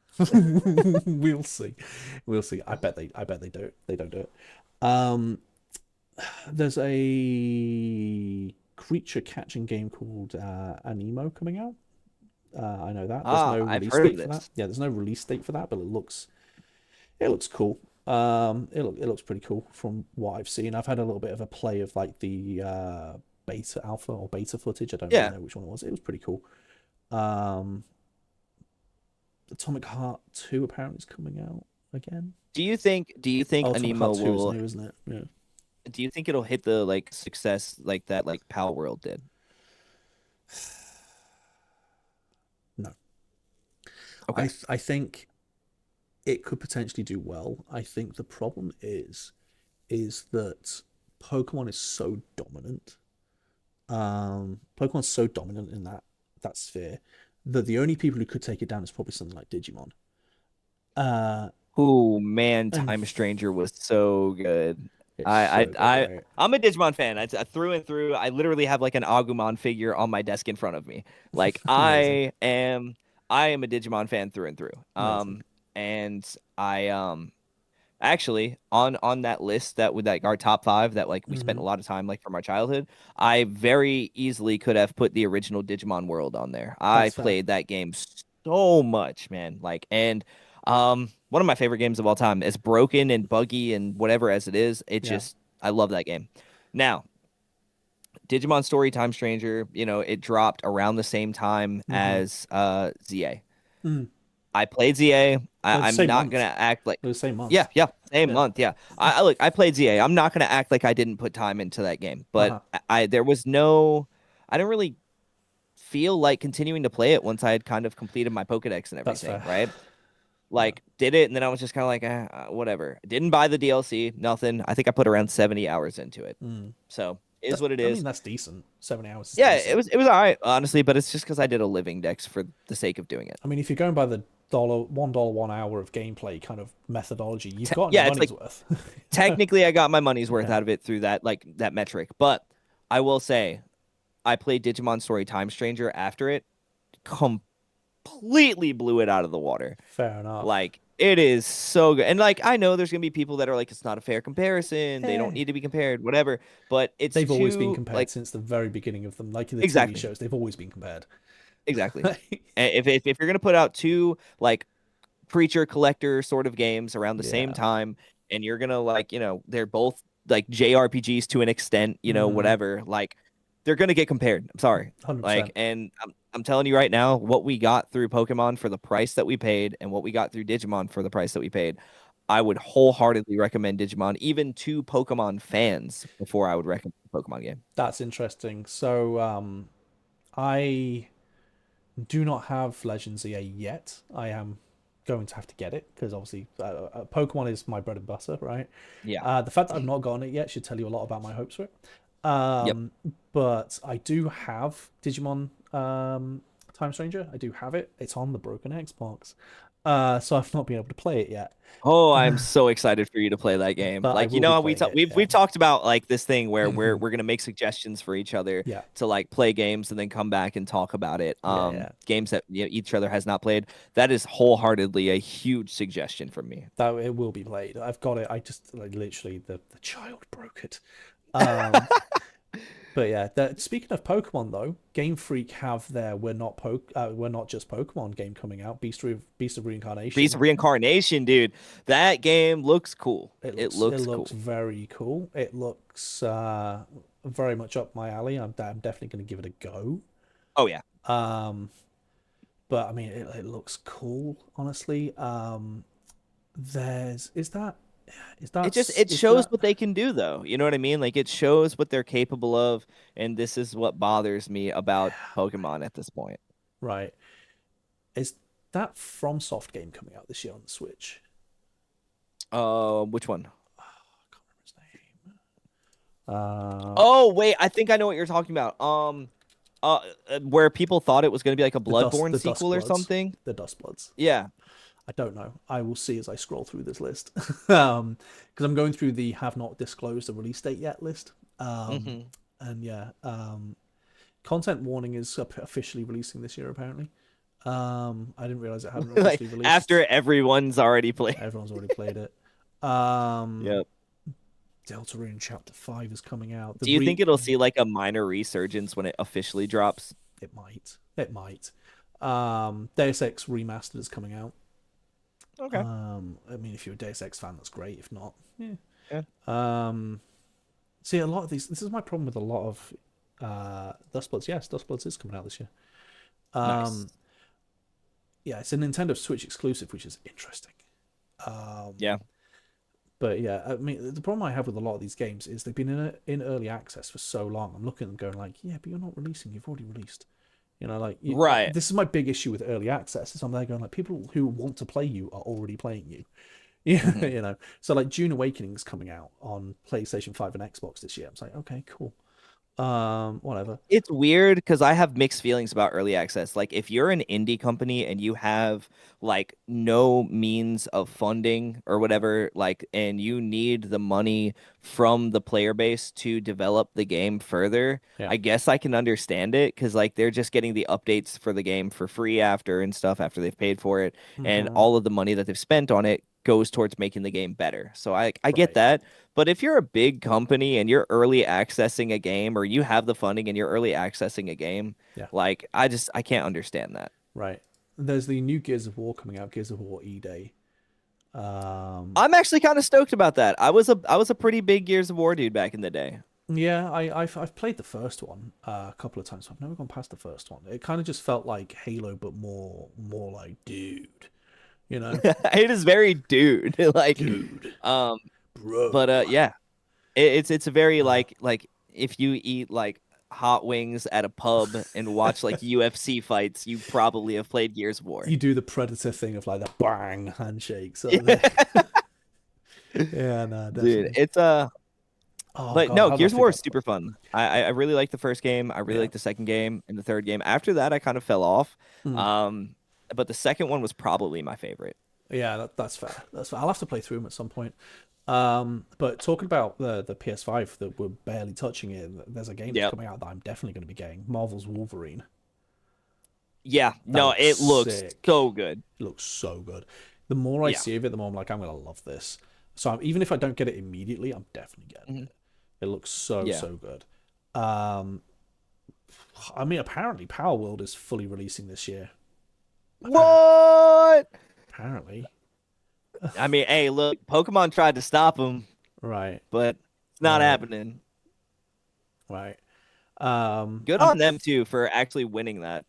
we'll see, we'll see. I bet they do. They don't do it. Um, there's a creature catching game called Anemo coming out. I know that. There's Ah, no I've release heard of date for that. this. Yeah, there's no release date for that, but it looks cool. It looks pretty cool from what I've seen. I've had a little bit of a play of like the beta alpha or beta footage. I don't really Yeah. know which one it was. It was pretty cool. Um, Atomic Heart 2 apparently is coming out again. Do you think Oh, Atomic Heart Animo 2 is will new, isn't it? Yeah. do you think it'll hit the like success like that like Pal World did? No. Okay. I think it could potentially do well. I think the problem is that Pokemon is so dominant. Pokemon's so dominant in that sphere that the only people who could take it down is probably something like Digimon. Uh, Oh man, and Time Stranger was so good. it's I I so good, I right? I'm a Digimon fan. I through and through. I literally have like an Agumon figure on my desk in front of me. Like Amazing, I am a Digimon fan through and through. amazing. And I Actually, on that list that with like our top five that like we spent Hmm. a lot of time like from our childhood, I very easily could have put the original Digimon World on there. I That's fair. played that game so much, man. Like, and one of my favorite games of all time, as broken and buggy and whatever as it is, it Yeah. just I love that game. Now, Digimon Story Time Stranger, it dropped around the same time Hmm. as ZA. Mm. I played ZA. They're the I'm same not gonna month. act like, They're the same yeah, month. yeah, same Yeah. month, yeah. Look, I played ZA. I'm not gonna act like I didn't put time into that game, but Uh-huh. there was no, I didn't really feel like continuing to play it once I had kind of completed my Pokedex and That's everything, fair. right? Yeah. Like, did it, and then I was just kind of like, whatever. Didn't buy the DLC, nothing. I think I put around 70 hours into it, Mm. so is That's, what it I mean, is. that's decent. 7 hours is Yeah, decent. it was all right, honestly, but it's just because I did a living dex for the sake of doing it. I mean, if you're going by the $1 1 hour of gameplay kind of methodology, you've gotten your Yeah, it's money's like worth. technically I got my money's worth Yeah. out of it through that like that metric. But I will say I played Digimon Story Time Stranger after it, completely blew it out of the water. Fair enough. Like it is so good. And like I know there's gonna be people that are like, it's not a fair comparison. They don't Eh. need to be compared, whatever. But it's They've always been too compared like since the very beginning of them. Like in the TV exactly. shows, they've always been compared. Exactly. And if you're gonna put out two like creature collector sort of games around the same Yeah. time, and you're gonna like they're both like JRPGs to an extent, Mm-hmm. whatever, like they're gonna get compared. I'm sorry. Like, 100%. and I'm telling you right now, what we got through Pokemon for the price that we paid and what we got through Digimon for the price that we paid, I would wholeheartedly recommend Digimon even to Pokemon fans before I would recommend a Pokemon game. That's interesting. So, I do not have Legends EA yet. I am going to have to get it because obviously Pokemon is my bread and butter, right? Yeah. The fact that I've not gotten it yet should tell you a lot about my hopes for it. Yep. But I do have Digimon Time Stranger. I do have it. It's on the broken Xbox. So I've not been able to play it yet. Oh, I'm so excited for you to play that game. But I Like, will be how we playing talk, it. we've talked about like this thing wwhere Yeah. we're gonna make suggestions for each other Yeah. to like play games and then come back and talk about it. Yeah. Yeah. Games that each other has not played. That is wholeheartedly a huge suggestion from me. That it will be played. I've got it. I just like literally the child broke it. Um, But yeah, speaking of Pokemon though, Game Freak have their we're not just Pokemon game coming out. Beast of Beast Reincarnation. of Reincarnation, dude. That game looks cool. It It looks looks cool. very cool. It looks very much up my alley. I'm definitely going to give it a go. Oh yeah. Um, but I mean, it looks cool. Honestly, there's It is shows that what they can do though. You know what I mean? Like it shows what they're capable of, and this is what bothers me about Pokemon at this point. right? Is that FromSoft game coming out this year on the Switch? Which one? Oh, I can't remember his name. Oh wait, I think I know what you're talking about. Where people thought it was going to be like a Bloodborne The Dust sequel or Bloods. something. The Dust Bloods. Yeah. I don't know. I will see as I scroll through this list. Because I'm going through the have not disclosed a release date yet list. Um, Hmm. and yeah, content warning is officially releasing this year apparently. I didn't realize it hadn't Like officially released. after everyone's already played. Everyone's already played it. Um, Yep. Deltarune Chapter 5 is coming out. Do you think it'll see like a minor resurgence when it officially drops? It might. It might. Deus Ex Remastered is coming out. Okay. I mean, if you're a Deus Ex fan, that's great. If not, yeah. Yeah. See, a lot of these. This is my problem with a lot of Dustbloods. Yes, Dustbloods is coming out this year. Nice. Um, yeah, it's a Nintendo Switch exclusive, which is interesting. Um, Yeah. but yeah, I mean, the problem I have with a lot of these games is they've been in early access for so long. I'm looking at them going like, yeah, but you're not releasing. You've already released. Right. This is my big issue with early access. Is I'm there going like, people who want to play you are already playing you. Yeah, Hmm. So like June Awakening's coming out on PlayStation 5 and Xbox this year. I'm like, okay, cool. Whatever. It's weird because I have mixed feelings about early access. Like, if you're an indie company and you have like no means of funding or whatever, like, and you need the money from the player base to develop the game further, Yeah. I guess I can understand it because like they're just getting the updates for the game for free after and stuff after they've paid for it, and Hmm. all of the money that they've spent on it goes towards making the game better. So I get Right. that. But if you're a big company and you're early accessing a game, or you have the funding and you're early accessing a game, Yeah. like I can't understand that. Right. There's the new Gears of War coming out, Gears of War E Day. Um, I'm actually kind of stoked about that. I was a pretty big Gears of War dude back in the day. yeah, I've played the first one a couple of times. I've never gone past the first one. It kind of just felt like Halo, but more like dude, you know, It is very dude. Like, dude, um, but bro. yeah, it's a very Uh, like if you eat like hot wings at a pub and watch like UFC fights, you probably have played Gears of War. you do the Predator thing of like the bang handshake sort of thing. Yeah, no, Dude, definitely. it's Oh but god, no, I'd love Gears of to War get is back to super it. fun. I really like the first game. I really Yeah. like the second game and the third game. After that, I kind of fell off. Mm. Um, but the second one was probably my favorite. Yeah, that's fair. That's fair. I'll have to play through them at some point. But talking about the PS5 that we're barely touching it, there's a game that's Yep. coming out that I'm definitely going to be getting. Marvel's Wolverine. Yeah. That No, looks it looks sick. so good. It looks so good. The more I Yeah. see of it, the more I'm like, I'm going to love this. So even if I don't get it immediately, I'm definitely getting Mhm. it. It looks so, Yeah. so good. Um, I mean, apparently Power World is fully releasing this year. Apparently. What? Apparently. I mean, hey, look, Pokemon tried to stop him, Right. but it's not Right. happening. Right. Good I'm on them too for actually winning that.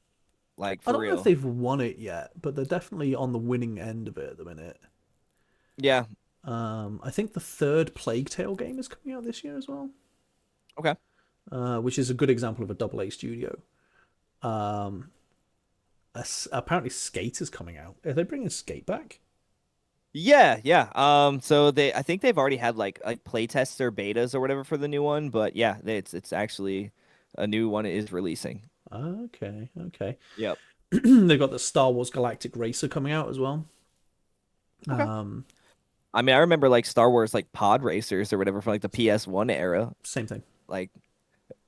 Like I for don't know if real. they've won it yet, but they're definitely on the winning end of it at the minute. Yeah. I think the third Plague Tale game is coming out this year as well, Okay. which is a good example of a double A studio. Um, apparently Skate is coming out. Are they bringing Skate back? Yeah, yeah. So I think they've already had like play tests or betas or whatever for the new one, but yeah, it's actually a new one is releasing. Okay, okay. Yep. They've got the Star Wars Galactic Racer coming out as well. Okay. Um, I mean, I remember like Star Wars like pod racers or whatever from like the PS1 era. same thing. Like,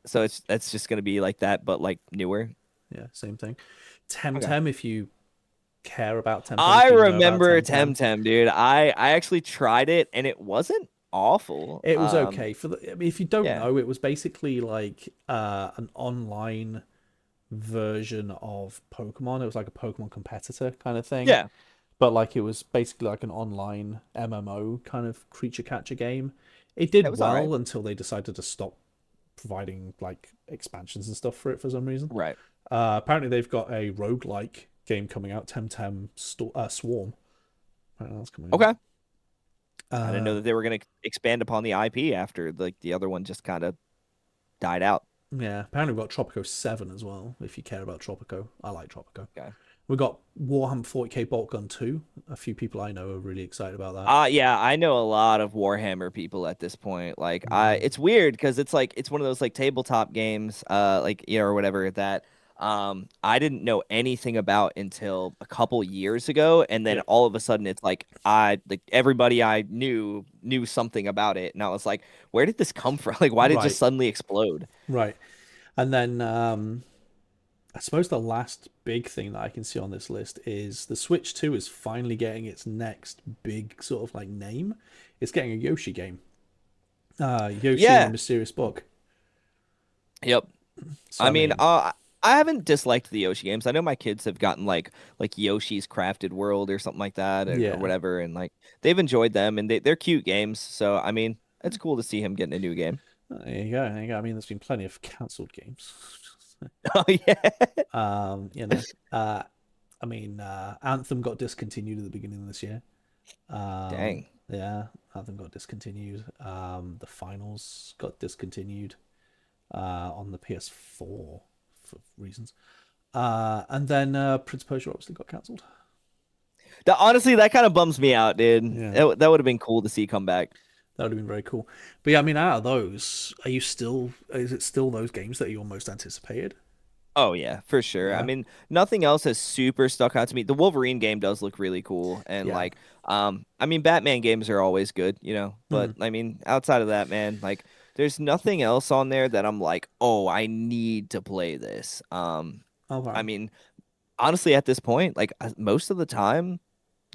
so that's just gonna be like that, but like newer. Yeah, same thing. Okay. Temtem, if you care about Temtem, I if you know about remember Temtem, Temtem, dude. I actually tried it and it wasn't awful. it was okay. I mean, if you don't Yeah. know, it was basically like an online version of Pokemon. It was like a Pokemon competitor kind of thing, Yeah. but like it was basically like an online MMO kind of creature catcher game. It It did was all right. well until they decided to stop providing like expansions and stuff for it for some reason. Right. Apparently, they've got a roguelike game coming out, Swarm. Apparently that's coming out. Okay. I didn't know Uh, that they were gonna expand upon the IP after like the other one just kind of died out. yeah, apparently we've got Tropico 7 as well, if you care about Tropico. I like Tropico. Okay. We got Warhammer 40k Bolt Gun 2. A few people I know are really excited about that. Yeah, I know a lot of Warhammer people at this point. Like Mm, it's weird because it's like it's one of those like tabletop games, like or whatever that I didn't know anything about until a couple years ago, and then yeah, all of a sudden it's like I like everybody I knew something about it, and I was like, where did this come from? Like, why did it just right, suddenly explode? right. And then I suppose the last big thing that I can see on this list is the Switch 2 is finally getting its next big sort of like name. It's getting a Yoshi game. Yoshi and the Yeah. Mysterious Book. Yep. So I I mean, mean, I haven't disliked the Yoshi games. I know my kids have gotten like Yoshi's Crafted World or something like that or yeah. whatever, and like they've enjoyed them and they're cute games. So I mean, it's cool to see him getting a new game. There you go. There you go. I mean, there's been plenty of cancelled games. Oh yeah, You know, uh, Anthem got discontinued at the beginning of this year. dang. Yeah, Anthem got discontinued. The finals got discontinued on the PS4 for reasons. And then Prince of Persia obviously got cancelled. Honestly, that kind of bums me out, dude. Yeah, That would have been cool to see come back. that would have been very cool. But yeah, I mean, out of those, are you still? Is it still those games that you're most anticipated? Oh yeah, for sure. I Yeah, mean, nothing else has super stuck out to me. The Wolverine game does look really cool, and yeah. like, I mean, Batman games are always good, you know. But Hmm. I mean, outside of that, man, like, there's nothing else on there that I'm like, oh, I need to play this. I Okay. mean, honestly, at this point, like most of the time.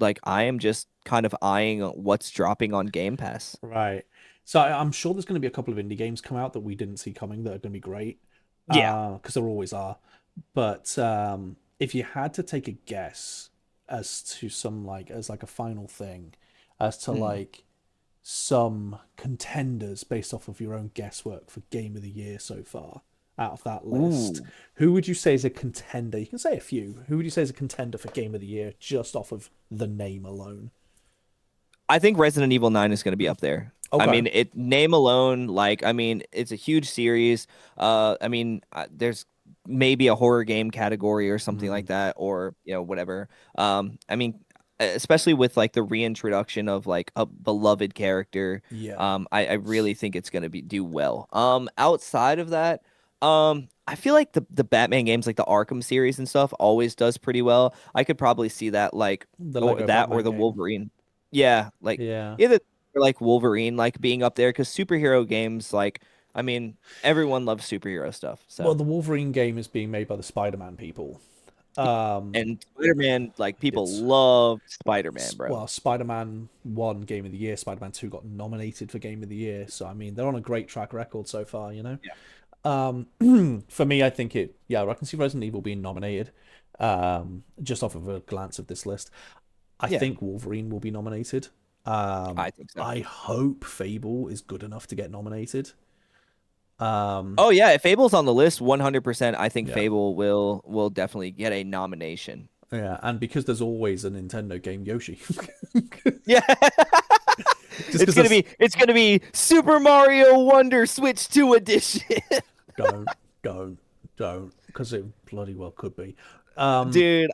like I am just kind of eyeing what's dropping on Game Pass. Right. So I'm sure there's going to be a couple of indie games come out that we didn't see coming that are going to be great. Yeah. Because there always are. But if you had to take a guess as to some like as like a final thing, as to Mm. like some contenders based off of your own guesswork for Game of the Year so far out of that list, Ooh. who would you say is a contender? You can say a few. Who would you say is a contender for Game of the Year just off of the name alone? I think Resident Evil 9 is going to be up there. I Okay. mean, it name alone, like, I mean, it's a huge series. I mean, there's maybe a horror game category or something like Mm, that, or whatever. I mean, especially with like the reintroduction of like a beloved character, yeah. I really think it's going to be do well. Outside of that, I feel like the Batman games, like the Arkham series and stuff, always does pretty well. I could probably see that, like, The or Lego that or Batman the game. Wolverine. Yeah, like Yeah. either or, like Wolverine, like being up there because superhero games, like, I mean, everyone loves superhero stuff. Well, So the Wolverine game is being made by the Spider-Man people. Um, and Spider-Man, like people it's love Spider-Man, bro. well, Spider-Man won Game of the Year. Spider-Man 2 got nominated for Game of the Year. So I mean, they're on a great track record so far. Yeah. For me, I think yeah, I can see Resident Evil being nominated. Just off of a glance of this list, I Yeah, think Wolverine will be nominated. I think so. I hope Fable is good enough to get nominated. Um, Oh yeah, if Fable's on the list, 100%, I think yeah, Fable will definitely get a nomination. yeah, and because there's always a Nintendo game, Yoshi. Yeah. Just because there's It's gonna be Super Mario Wonder Switch 2 edition. don't, don't, don't, because it bloody well could be. Um, Dude,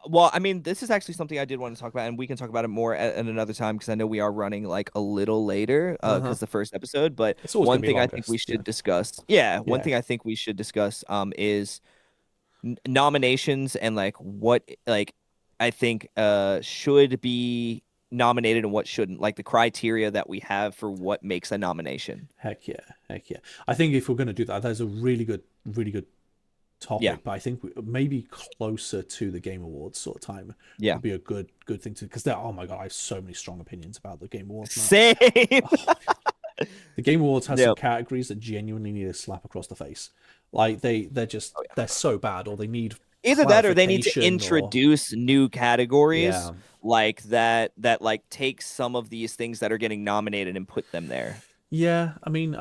well, I mean, this is actually something I did want to talk about, and we can talk about it more at another time because I know we are running like a little later, uh-huh. because the first episode. But It's always gonna one be thing I think we longest. Yeah, should discuss, yeah, one yeah. thing I think we should discuss, is nominations and like what like I think should be nominated and what shouldn't, like the criteria that we have for what makes a nomination. Heck yeah, heck yeah. I think if we're gonna do that, that's a really good Yeah, topic. But I think maybe closer to the Game Awards sort of time yeah, would be a good thing to because there. Oh my god, I have so many strong opinions about the Game Awards, man. same. Oh, the Game Awards has some Yep. categories that genuinely need a slap across the face. Like they're so bad, or they need Either that or they need to clarification, or introduce new categories yeah, like that like take some of these things that are getting nominated and put them there. yeah. I mean,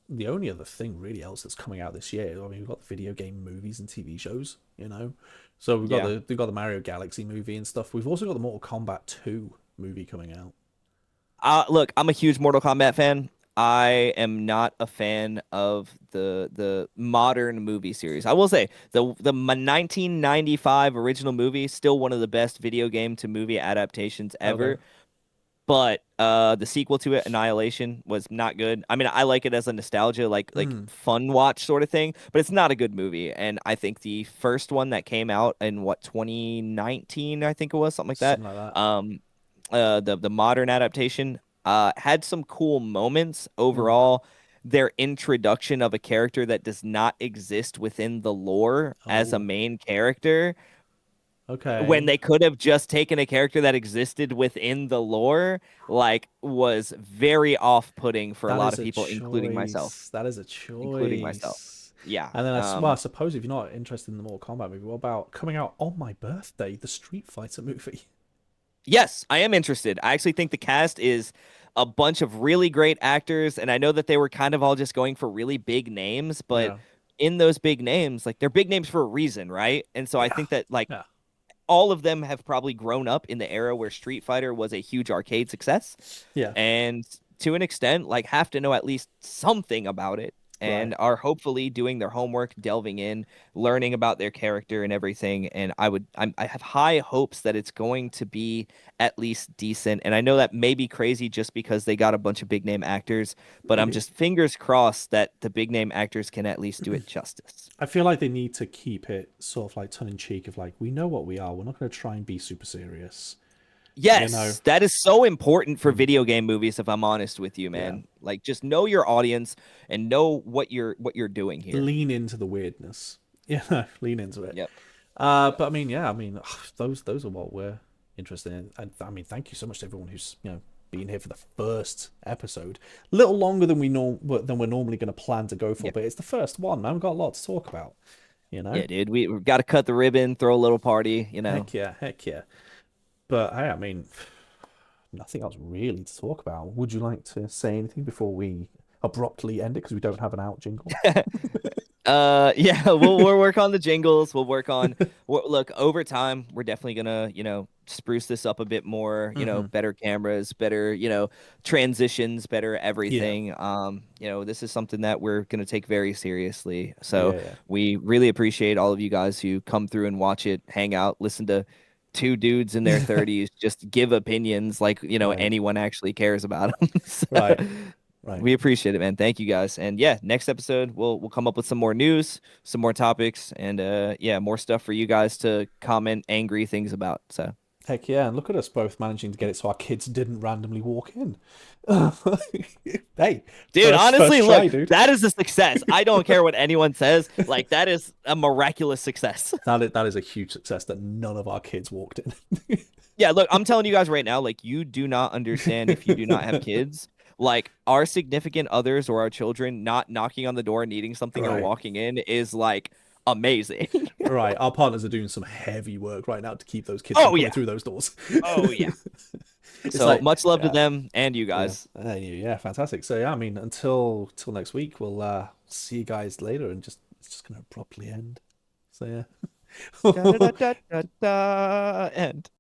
the only other thing really else that's coming out this year. I mean, we've got video game movies and TV shows, you know. So Yeah. we've got the Mario Galaxy movie and stuff. We've also got the Mortal Kombat 2 movie coming out. Look, I'm a huge Mortal Kombat fan. I am not a fan of the modern movie series. I will say the 1995 original movie still one of the best video game to movie adaptations Okay. ever. But the sequel to it, Annihilation, was not good. I mean, I like it as a nostalgia, like Hmm. fun watch sort of thing, but it's not a good movie. And I think the first one that came out in what 2019, I think it was something like that. Something like that. Um, the modern adaptation had some cool moments Hmm. overall. Their introduction of a character that does not exist within the lore as a Oh. main character when Okay. they could have just taken a character that existed within the lore, like, was very off-putting for a That lot is of a people, including myself. choice. That is a Including myself. choice. Yeah. And then I suppose if you're not interested in the Mortal Kombat movie, what about coming out on my birthday, the Street Fighter movie? Yes, I am interested. I actually think the cast is a bunch of really great actors, and I know that they were kind of all just going for really big names, but Yeah. in those big names, like they're big names for a reason, right? And so I Yeah. think that like Yeah. all of them have probably grown up in the era where Street Fighter was a huge arcade success, Yeah. and to an extent, like have to know at least something about it, Right. and are hopefully doing their homework, delving in, learning about their character and everything. And I have high hopes that it's going to be at least decent. And I know that may be crazy just because they got a bunch of big name actors, but I'm Maybe. just fingers crossed that the big name actors can at least do it justice. I feel like they need to keep it sort of like tongue in cheek of like, we know what we are. We're not going to try and be super serious. You know? Yes, that is so important for Mm. video game movies, if I'm honest with you, Yeah. man. Like just know your audience and know what you're doing here. Lean into the weirdness. Yeah. Lean into it. Yep. But I mean, yeah. I mean, those are what we're Interesting. And I mean, thank you so much to everyone who's been here for the first episode. A little longer than we're normally going to plan to go for, Yeah. but it's the first one, man. We've got a lot to talk about. You know. Yeah, dude. We've got to cut the ribbon, throw a little party, you know. Heck yeah, heck yeah. But hey, I mean, nothing else really to talk about. Would you like to say anything before we abruptly end it because we don't have an out jingle? Yeah, we'll work on the jingles. We'll work on look, over time, we're definitely gonna, spruce this up a bit more, Hmm. better cameras, better, transitions, better Yeah, everything. This is something that we're gonna take very seriously. So yeah, yeah. we really appreciate all of you guys who come through and watch it, hang out, listen to two dudes in their 30s just give opinions like, Right, anyone actually cares about them. So right, right. we appreciate it, man. Thank you guys. And yeah, next episode we'll come up with some more news, some more topics, and yeah, more stuff for you guys to comment angry things about. So Heck yeah, and look at us both managing to get it so our kids didn't randomly walk in. Hey, dude, first honestly, try, look, dude. that is a success. I don't care what anyone says. Like that is a miraculous success. That is a huge success that none of our kids walked in. Yeah, look, I'm telling you guys right now, like you do not understand if you do not have kids. Like our significant others or our children not knocking on the door, needing something, or Right, walking in is like amazing. right. Our partners are doing some heavy work right now to keep those kids from Oh coming yeah. through those doors. Oh yeah. It's So like, much love to yeah, them and you yeah, guys. yeah, fantastic. So yeah, I mean, until next week, we'll see you guys later, and just it's just gonna abruptly end. So Da da yeah. da da da da. And